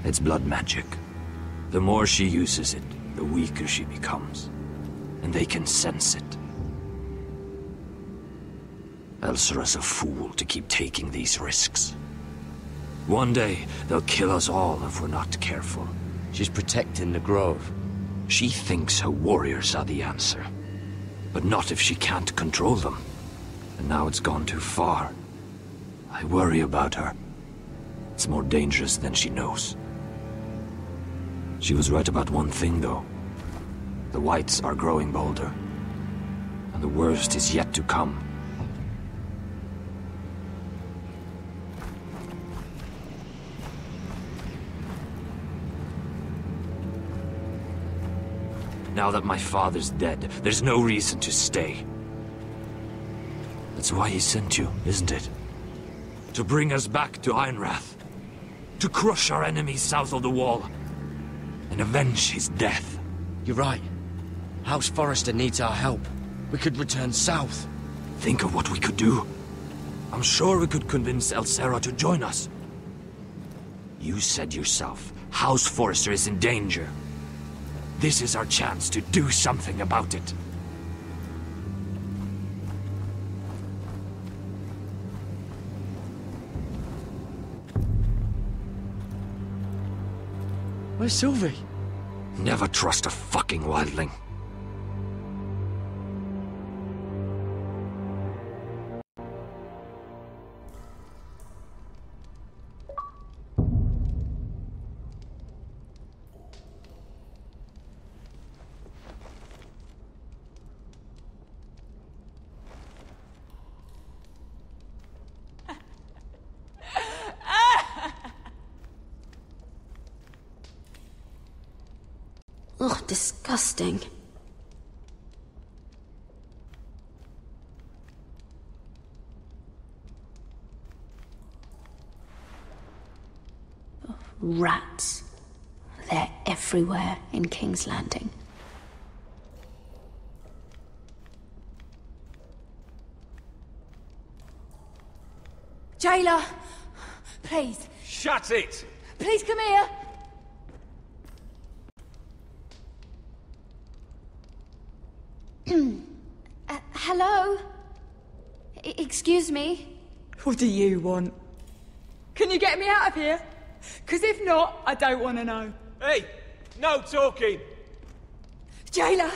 S21: It's blood magic. The more she uses it, the weaker she becomes. And they can sense it. Elsera's a fool to keep taking these risks. One day, they'll kill us all if we're not careful.
S2: She's protecting the grove.
S21: She thinks her warriors are the answer. But not if she can't control them. And now it's gone too far. I worry about her. It's more dangerous than she knows. She was right about one thing, though. The Whites are growing bolder. And the worst is yet to come. Now that my father's dead, there's no reason to stay. That's why he sent you, isn't it? To bring us back to Ironrath. To crush our enemies south of the Wall. And avenge his death.
S2: You're right. House Forrester needs our help. We could return south.
S21: Think of what we could do. I'm sure we could convince Elsera to join us. You said yourself, House Forrester is in danger. This is our chance to do something about it.
S2: Where's Sylvie?
S21: Never trust a fucking wildling.
S4: Ugh, disgusting. Rats. They're everywhere in King's Landing.
S16: Jailer! Please.
S17: Shut it!
S16: Please come here!
S4: Hello? Excuse me?
S16: What do you want? Can you get me out of here? Because if not, I don't want to know.
S17: Hey! No talking!
S16: Jailer!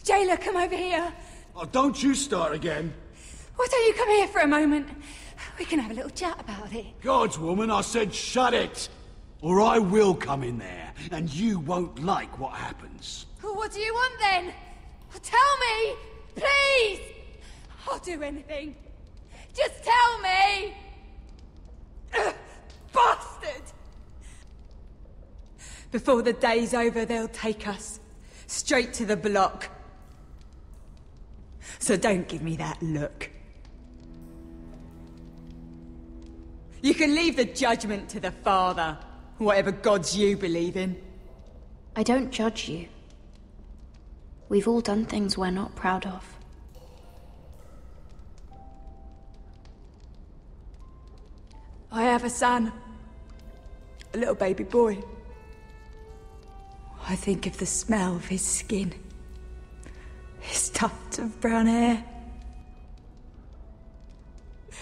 S16: Jailer, come over here!
S20: Oh, don't you start again.
S16: Why don't you come here for a moment?
S8: We can have a little chat about it.
S11: Gods, woman, I said shut it! Or I will come in there, and you won't like what happens.
S8: Well, what do you want then? Tell me! Please! I'll do anything. Just tell me! Bastard!
S14: Before the day's over, they'll take us straight to the block. So don't give me that look. You can leave the judgment to the Father, whatever gods you believe in.
S4: I don't judge you. We've all done things we're not proud of.
S14: I have a son. A little baby boy. I think of the smell of his skin. His tuft of brown hair.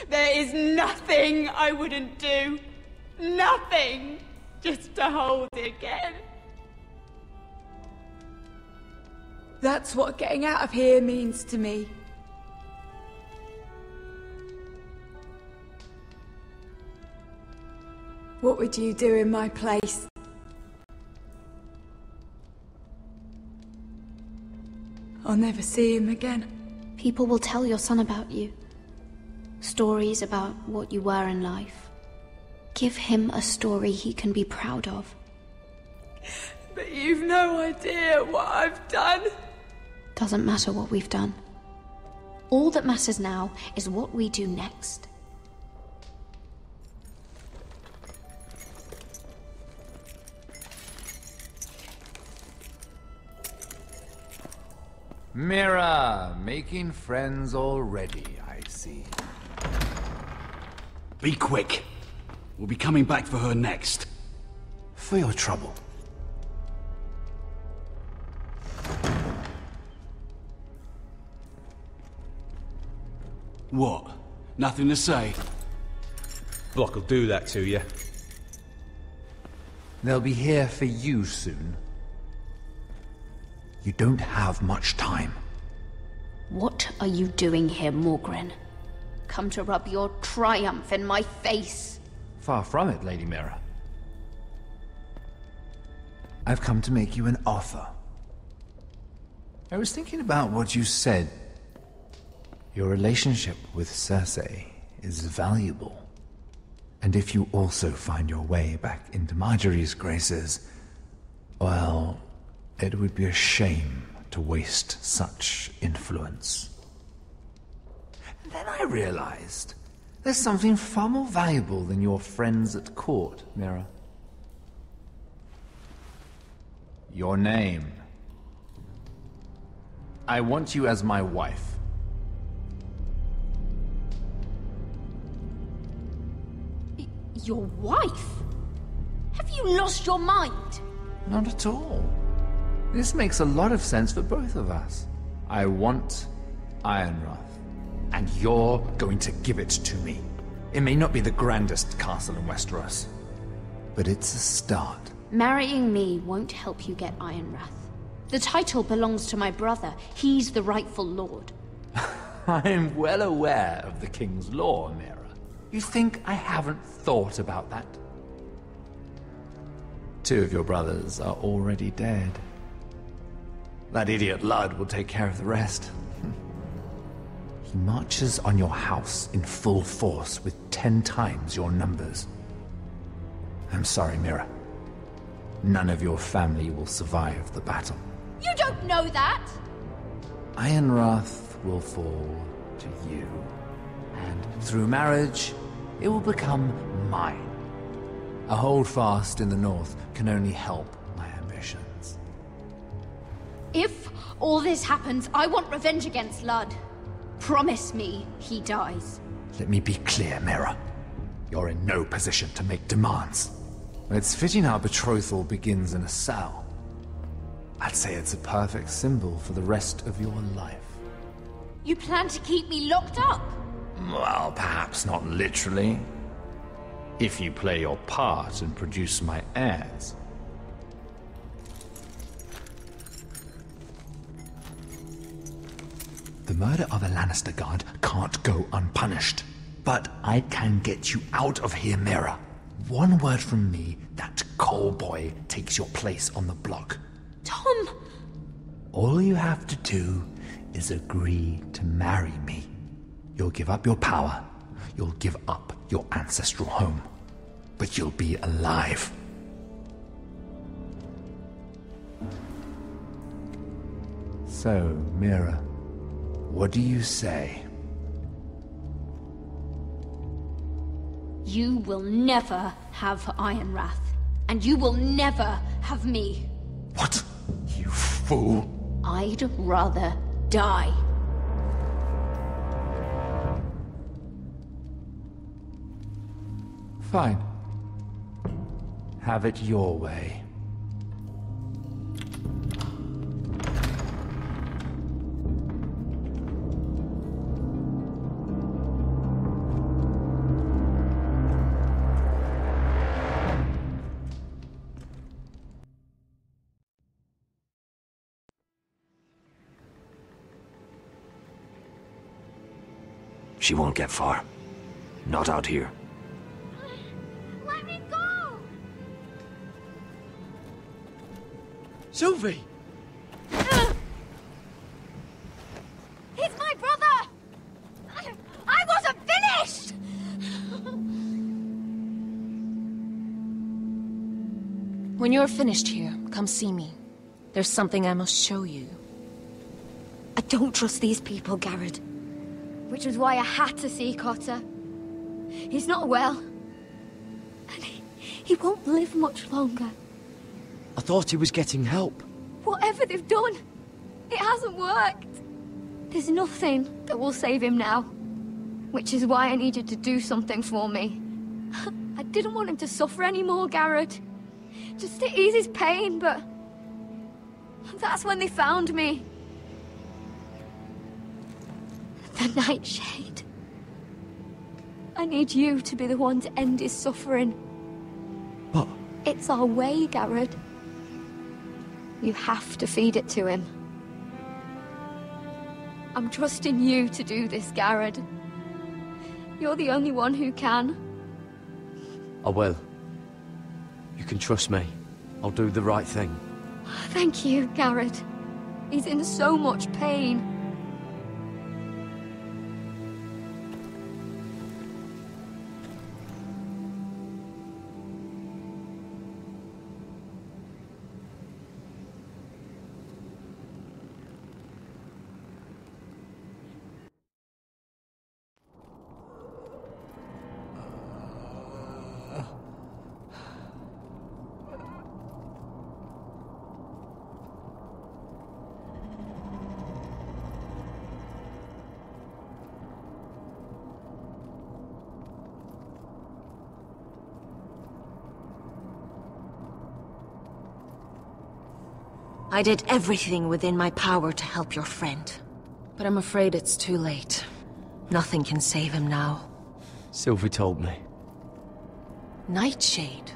S14: There is nothing I wouldn't do. Nothing! Just to hold it again. That's what getting out of here means to me. What would you do in my place? I'll never see him again.
S4: People will tell your son about you. Stories about what you were in life. Give him a story he can be proud of.
S14: But you've no idea what I've done.
S4: Doesn't matter what we've done. All that matters now is what we do next.
S3: Mira, making friends already, I see.
S11: Be quick. We'll be coming back for her next.
S20: For your trouble.
S11: What? Nothing to say?
S17: Block will do that to you.
S3: They'll be here for you soon. You don't have much time.
S4: What are you doing here, Morgryn? Come to rub your triumph in my face?
S3: Far from it, Lady Mira. I've come to make you an offer. I was thinking about what you said. Your relationship with Cersei is valuable. And if you also find your way back into Marjorie's graces, well, it would be a shame to waste such influence. And then I realized there's something far more valuable than your friends at court, Mira. Your name. I want you as my wife.
S4: Your wife? Have you lost your mind?
S3: Not at all. This makes a lot of sense for both of us. I want Ironrath, and you're going to give it to me. It may not be the grandest castle in Westeros, but it's a start.
S4: Marrying me won't help you get Ironrath. The title belongs to my brother. He's the rightful lord.
S3: I'm well aware of the king's law, Mira. You think I haven't thought about that? 2 of your brothers are already dead. That idiot Ludd will take care of the rest. He marches on your house in full force with 10 times your numbers. I'm sorry, Mira. None of your family will survive the battle.
S4: You don't know that!
S3: Ironrath will fall to you. And through marriage, it will become mine. A holdfast in the north can only help my ambitions.
S4: If all this happens, I want revenge against Ludd. Promise me he dies.
S3: Let me be clear, Mira. You're in no position to make demands. It's fitting our betrothal begins in a cell. I'd say it's a perfect symbol for the rest of your life.
S4: You plan to keep me locked up?
S3: Well, perhaps not literally. If you play your part and produce my heirs. The murder of a Lannister guard can't go unpunished. But I can get you out of here, Mira. One word from me, that coal boy takes your place on the block.
S4: Tom!
S3: All you have to do is agree to marry me. You'll give up your power. You'll give up your ancestral home. But you'll be alive. So, Mira, what do you say?
S4: You will never have Ironrath. And you will never have me.
S3: What? You fool!
S4: I'd rather die.
S3: Fine. Have it your way.
S21: She won't get far. Not out here.
S4: Let me go!
S2: Sylvie!
S4: He's my brother! I wasn't finished!
S5: When you're finished here, come see me. There's something I must show you.
S4: I don't trust these people, Garrett. Which was why I had to see Cotter. He's not well. And he won't live much longer.
S2: I thought he was getting help.
S4: Whatever they've done, it hasn't worked. There's nothing that will save him now. Which is why I need you to do something for me. I didn't want him to suffer anymore, Garrett. Just to ease his pain, but... that's when they found me. The Nightshade. I need you to be the one to end his suffering.
S2: But...
S4: it's our way, Garrett. You have to feed it to him. I'm trusting you to do this, Garrett. You're the only one who can.
S2: I will. You can trust me. I'll do the right thing.
S4: Thank you, Garrett. He's in so much pain.
S5: I did everything within my power to help your friend. But I'm afraid it's too late. Nothing can save him now.
S2: Sylvie told me.
S5: Nightshade?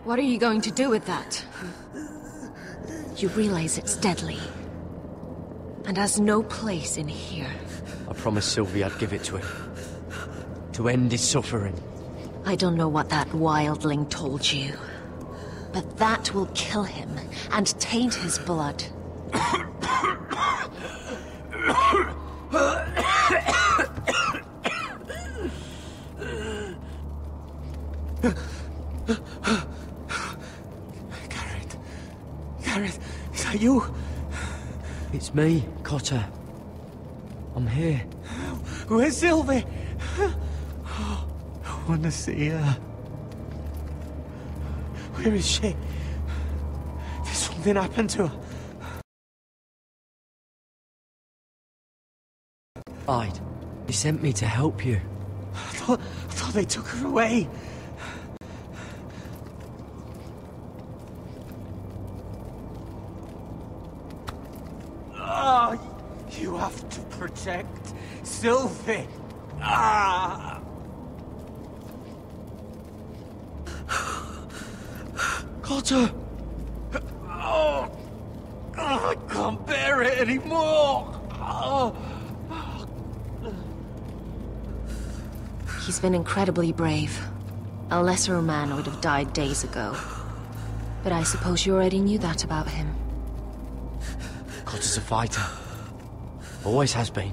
S5: What are you going to do with that? You realize it's deadly. And has no place in here.
S2: I promised Sylvie I'd give it to him. To end his suffering.
S5: I don't know what that wildling told you. But that will kill him and taint his blood.
S2: Garrett, is that you? It's me, Cotter. I'm here.
S20: Where's Sylvie? I want to see her. Where is she? Did something happen to her?
S2: Ide, they sent me to help you.
S20: I thought they took her away. Ah, you have to protect Sylvie. Ah.
S2: Cotter!
S20: Oh, I can't bear it anymore. Oh.
S5: He's been incredibly brave. A lesser man would have died days ago. But I suppose you already knew that about him.
S2: Cotter's a fighter. Always has been.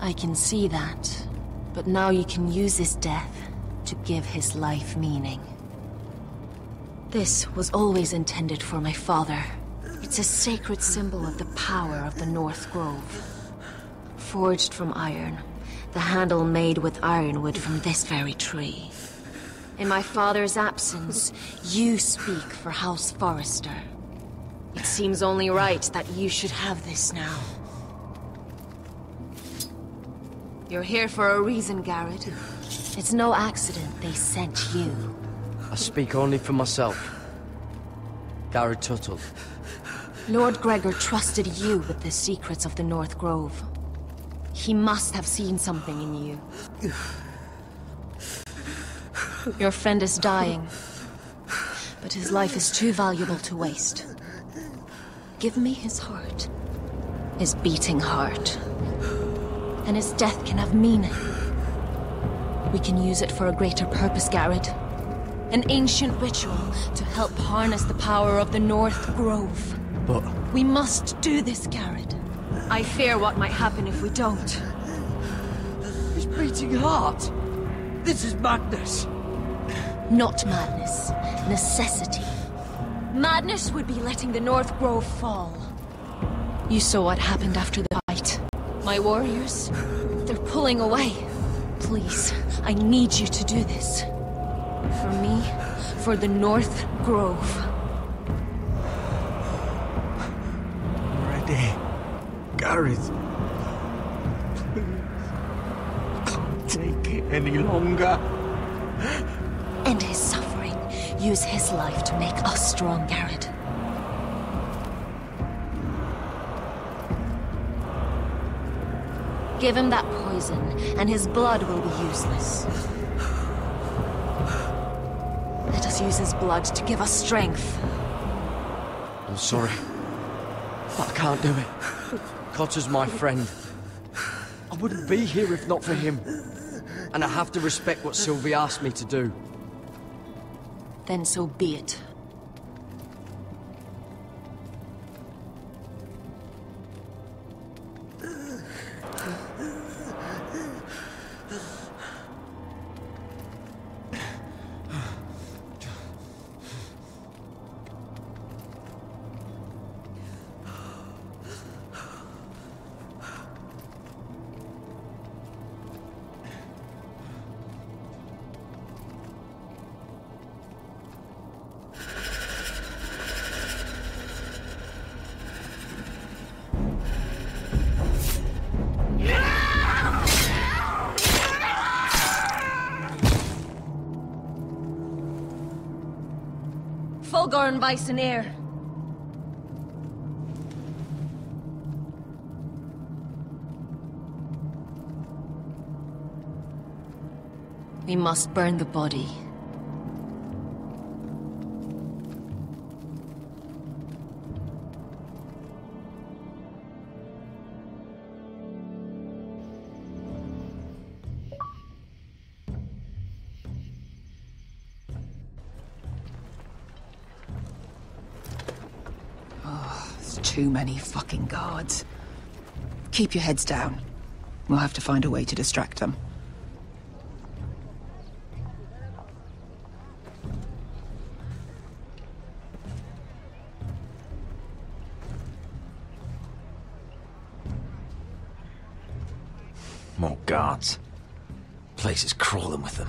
S5: I can see that. But now you can use his death to give his life meaning. This was always intended for my father. It's a sacred symbol of the power of the North Grove. Forged from iron, the handle made with ironwood from this very tree. In my father's absence, you speak for House Forrester. It seems only right that you should have this now. You're here for a reason, Garrett. It's no accident they sent you.
S2: I speak only for myself. Garrett Tuttle.
S5: Lord Gregor trusted you with the secrets of the North Grove. He must have seen something in you. Your friend is dying, but his life is too valuable to waste. Give me his heart. His beating heart. And his death can have meaning. We can use it for a greater purpose, Garrett. An ancient ritual to help harness the power of the North Grove.
S2: But...
S5: we must do this, Garrett. I fear what might happen if we don't.
S2: His beating heart! This is madness!
S5: Not madness. Necessity. Madness would be letting the North Grove fall. You saw what happened after the fight. My warriors, they're pulling away. Please, I need you to do this. For me, for the North Grove.
S9: I'm ready. Garrett. Please. I can't take it any longer.
S5: End his suffering. Use his life to make us strong, Garrett. Give him that poison, and his blood will be useless. Let us use his blood to give us strength.
S2: I'm sorry, but I can't do it. Cotter's my friend. I wouldn't be here if not for him. And I have to respect what Sylvie asked me to do.
S5: Then so be it. Fulgorn Weisenair. We must burn the body.
S14: Too many fucking guards. Keep your heads down. We'll have to find a way to distract them.
S21: More guards. Place is crawling with them.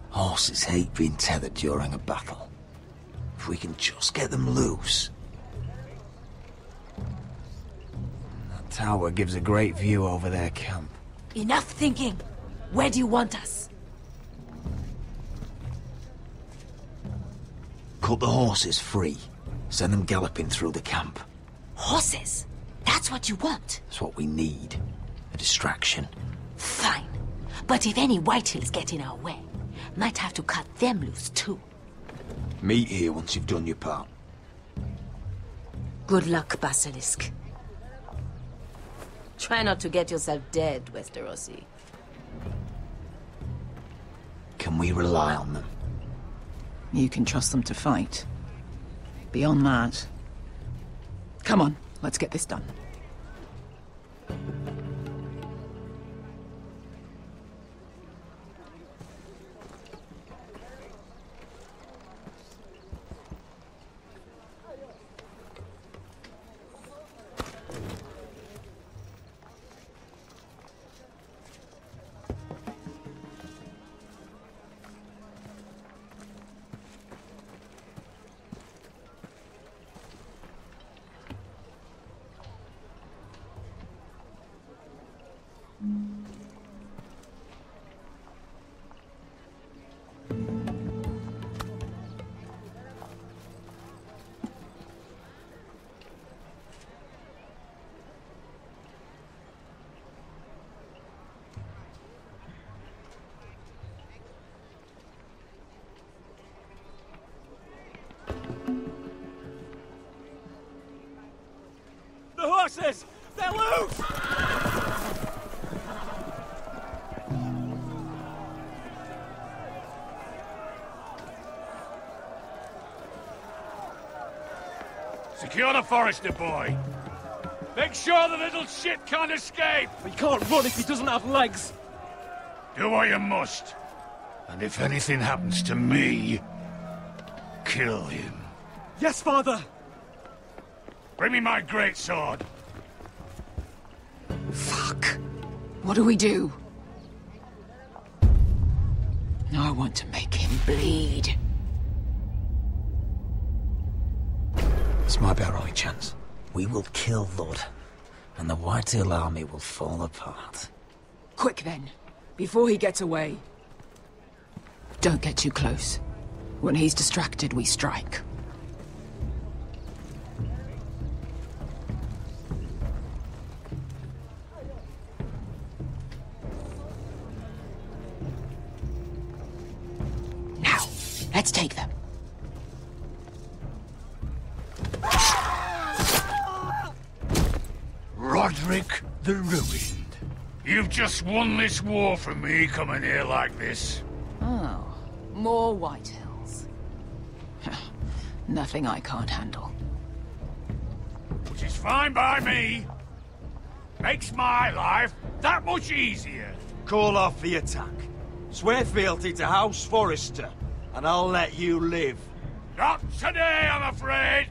S21: Horses hate being tethered during a battle. If we can just get them loose. That tower gives a great view over their camp.
S13: Enough thinking! Where do you want us?
S21: Cut the horses free. Send them galloping through the camp.
S13: Horses? That's what you want?
S21: That's what we need. A distraction.
S13: Fine. But if any Whitehills get in our way, might have to cut them loose too.
S21: Meet here once you've done your part.
S13: Good luck, Basilisk. Try not to get yourself dead, Westerosi.
S9: Can we rely on them?
S14: You can trust them to fight. Beyond that... Come on, let's get this done.
S17: The horses! They're loose!
S18: Secure the Forester boy. Make sure the little shit can't escape.
S17: He can't run if he doesn't have legs.
S18: Do what you must. And if anything happens to me, kill him.
S17: Yes, Father!
S18: Bring me my greatsword.
S14: Fuck. What do we do? I want to make him bleed.
S9: This might be our only chance. We will kill Lord, and the Whitetail army will fall apart.
S14: Quick then, before he gets away. Don't get too close. When he's distracted, we strike. Now, let's take them.
S18: Roderick the Ruined. You've just won this war from me coming here like this.
S14: Oh, more Whitehills. Nothing I can't handle.
S18: Which is fine by me. Makes my life that much easier.
S11: Call off the attack. Swear fealty to House Forrester, and I'll let you live.
S18: Not today, I'm afraid.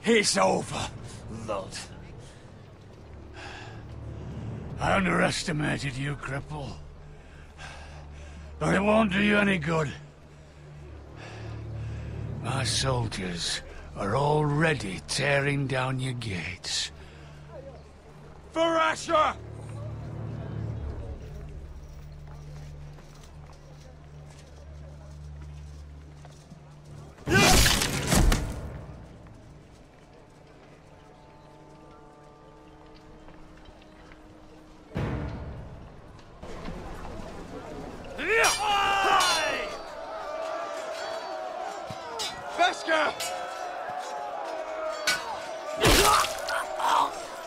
S18: It's over, Lord. I underestimated you, cripple. But it won't do you any good. My soldiers are already tearing down your gates.
S11: For Asher!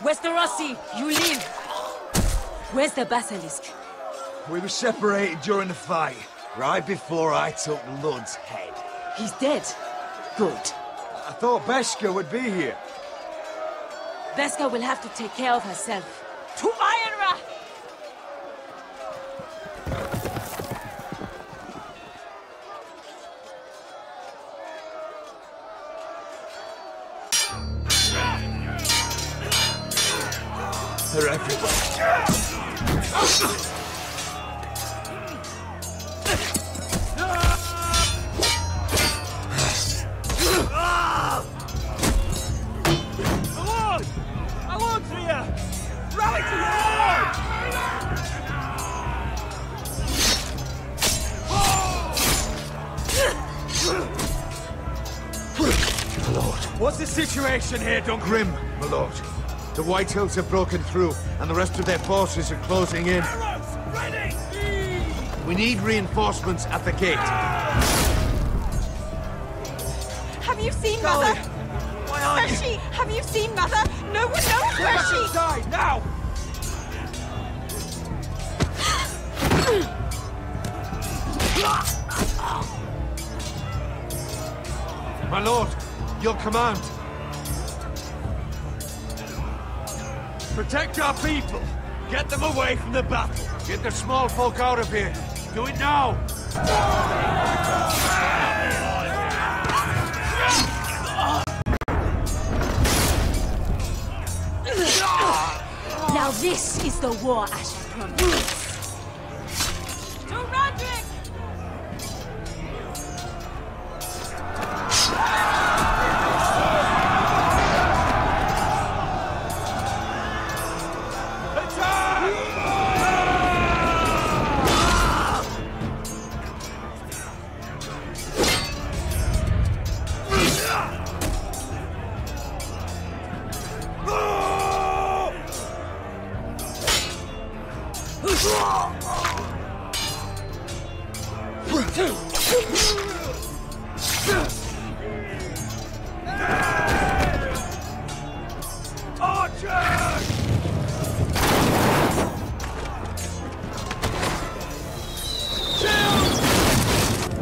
S13: Westerosi, you live! Where's the basilisk?
S11: We were separated during the fight, right before I took Lud's head.
S13: He's dead. Good.
S11: I thought Beskha would be here.
S13: Beskha will have to take care of herself. To Ironra!
S7: They're everywhere.
S19: I want to you! Rally to your
S7: My lord.
S19: What's the situation here, Duncan?
S7: Grim, my lord. The Whitehills have broken through, and the rest of their forces are closing in.
S19: Arrows, ready!
S7: We need reinforcements at the gate.
S8: Have you seen Mother?
S19: Why aren't
S8: Where's she? Have you seen Mother? No one knows where she...
S19: Inside, now!
S7: My lord, your command.
S19: Protect our people! Get them away from the battle!
S7: Get the small folk out of here. Do it now!
S13: Now this is the war Asher promised.
S8: To Roderick!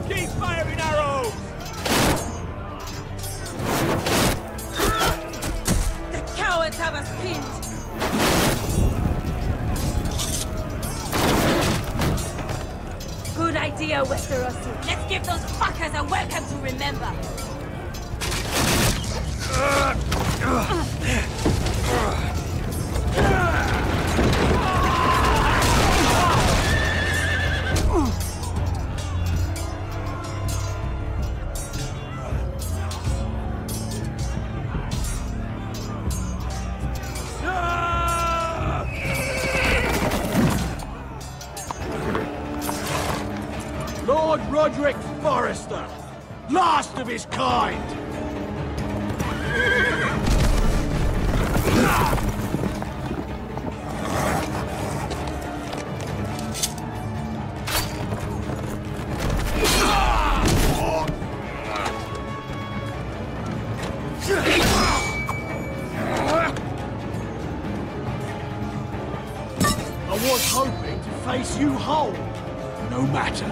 S19: Keep firing arrows!
S8: The cowards have us pinned!
S13: Good idea, Westerosi. Let's give those fuckers a welcome to remember.
S11: Lord Roderick Forrester, last of his kind. I was hoping to face you whole. No matter.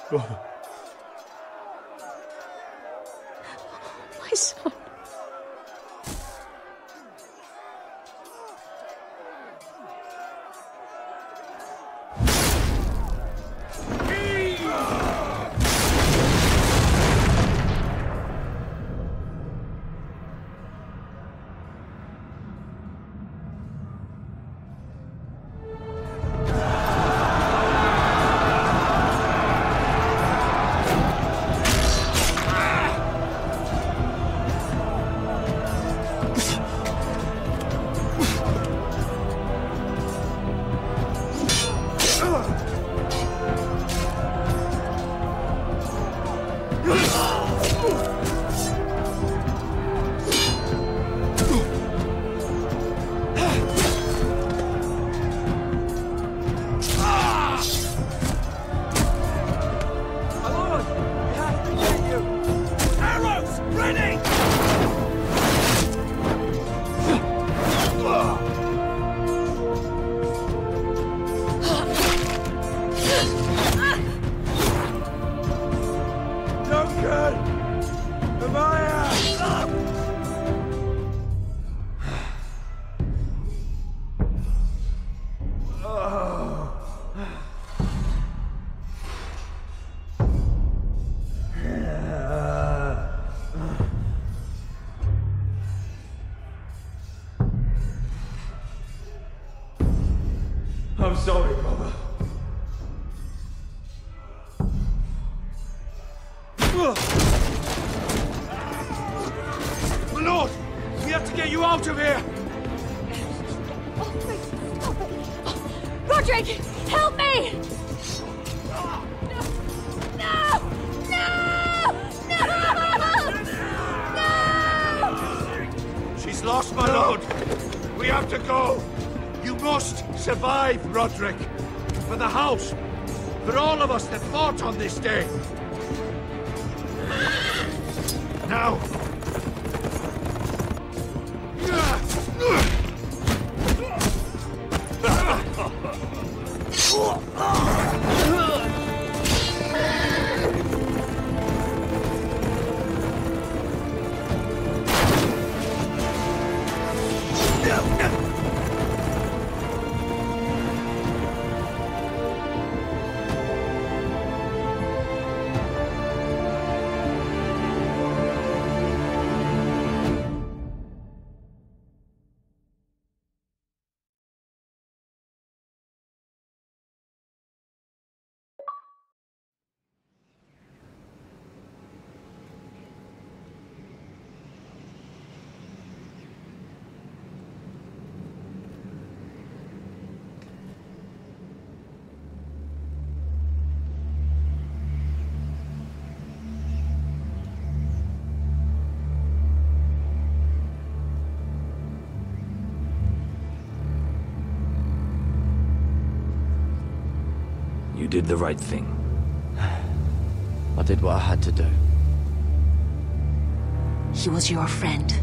S11: Brother.
S10: My son.
S11: I'm sorry, brother.
S7: My lord! We have to get you out of here!
S8: Roderick, help me! No!
S7: She's lost, my lord! We have to go! You must survive, Roderick! For the house! For all of us that fought on this day! Now!
S21: You did the right thing.
S2: I did what I had to do.
S5: He was your friend.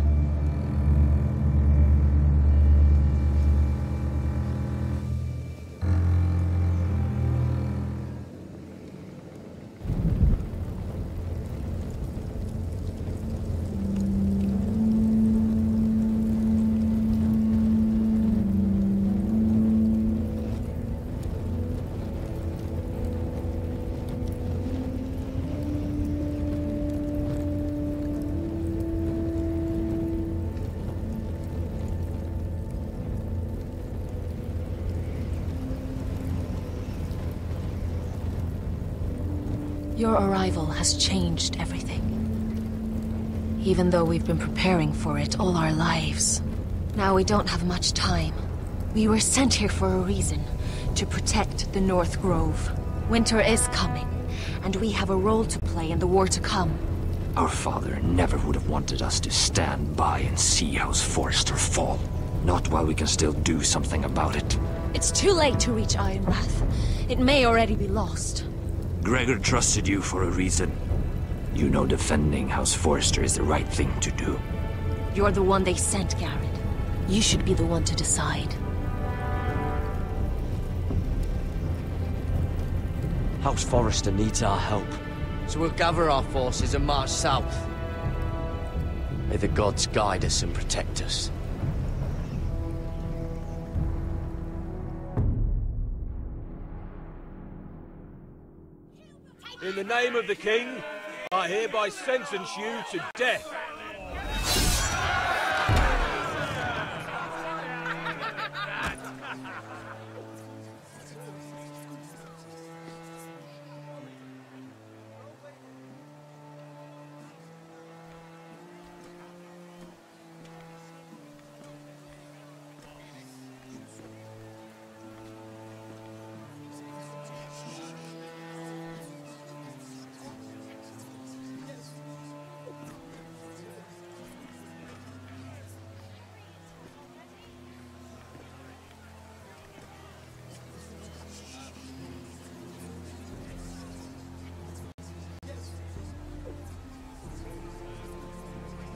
S5: Your arrival has changed everything. Even though we've been preparing for it all our lives. Now we don't have much time. We were sent here for a reason. To protect the North Grove. Winter is coming, and we have a role to play in the war to come.
S21: Our father never would have wanted us to stand by and see House Forrester fall. Not while we can still do something about it.
S5: It's too late to reach Ironrath. It may already be lost.
S21: Gregor trusted you for a reason. You know defending House Forrester is the right thing to do.
S5: You're the one they sent, Garrett. You should be the one to decide.
S2: House Forrester needs our help. So we'll gather our forces and march south. May the gods guide us and protect us.
S17: In the name of the king, I hereby sentence you to death.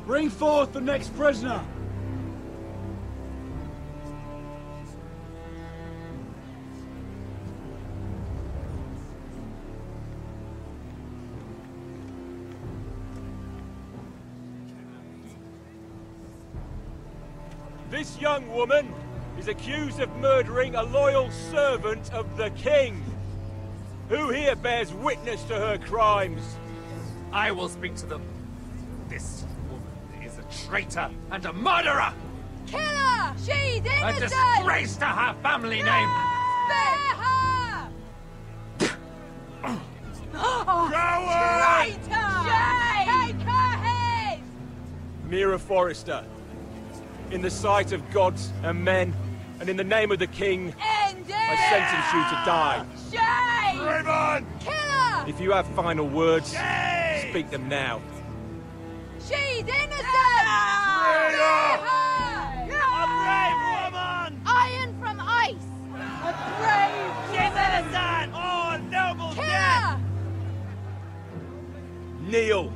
S11: Bring forth the next prisoner!
S17: This young woman is accused of murdering a loyal servant of the king. Who here bears witness to her crimes?
S1: I will speak to them. This woman is a traitor and a murderer!
S8: Kill her! She's innocent!
S1: A disgrace to her family name!
S8: Spare her! Traitor! Take her head!
S17: Mira Forrester, in the sight of gods and men, and in the name of the king, I sentence you to die.
S8: Shame!
S17: Raven!
S8: Kill her!
S17: If you have final words, speak them now.
S8: She's innocent! Spare her!
S17: A brave woman!
S8: Iron from ice! A brave
S17: She's innocent! Oh, noble
S8: Kill
S17: death!
S8: her!
S17: Kneel!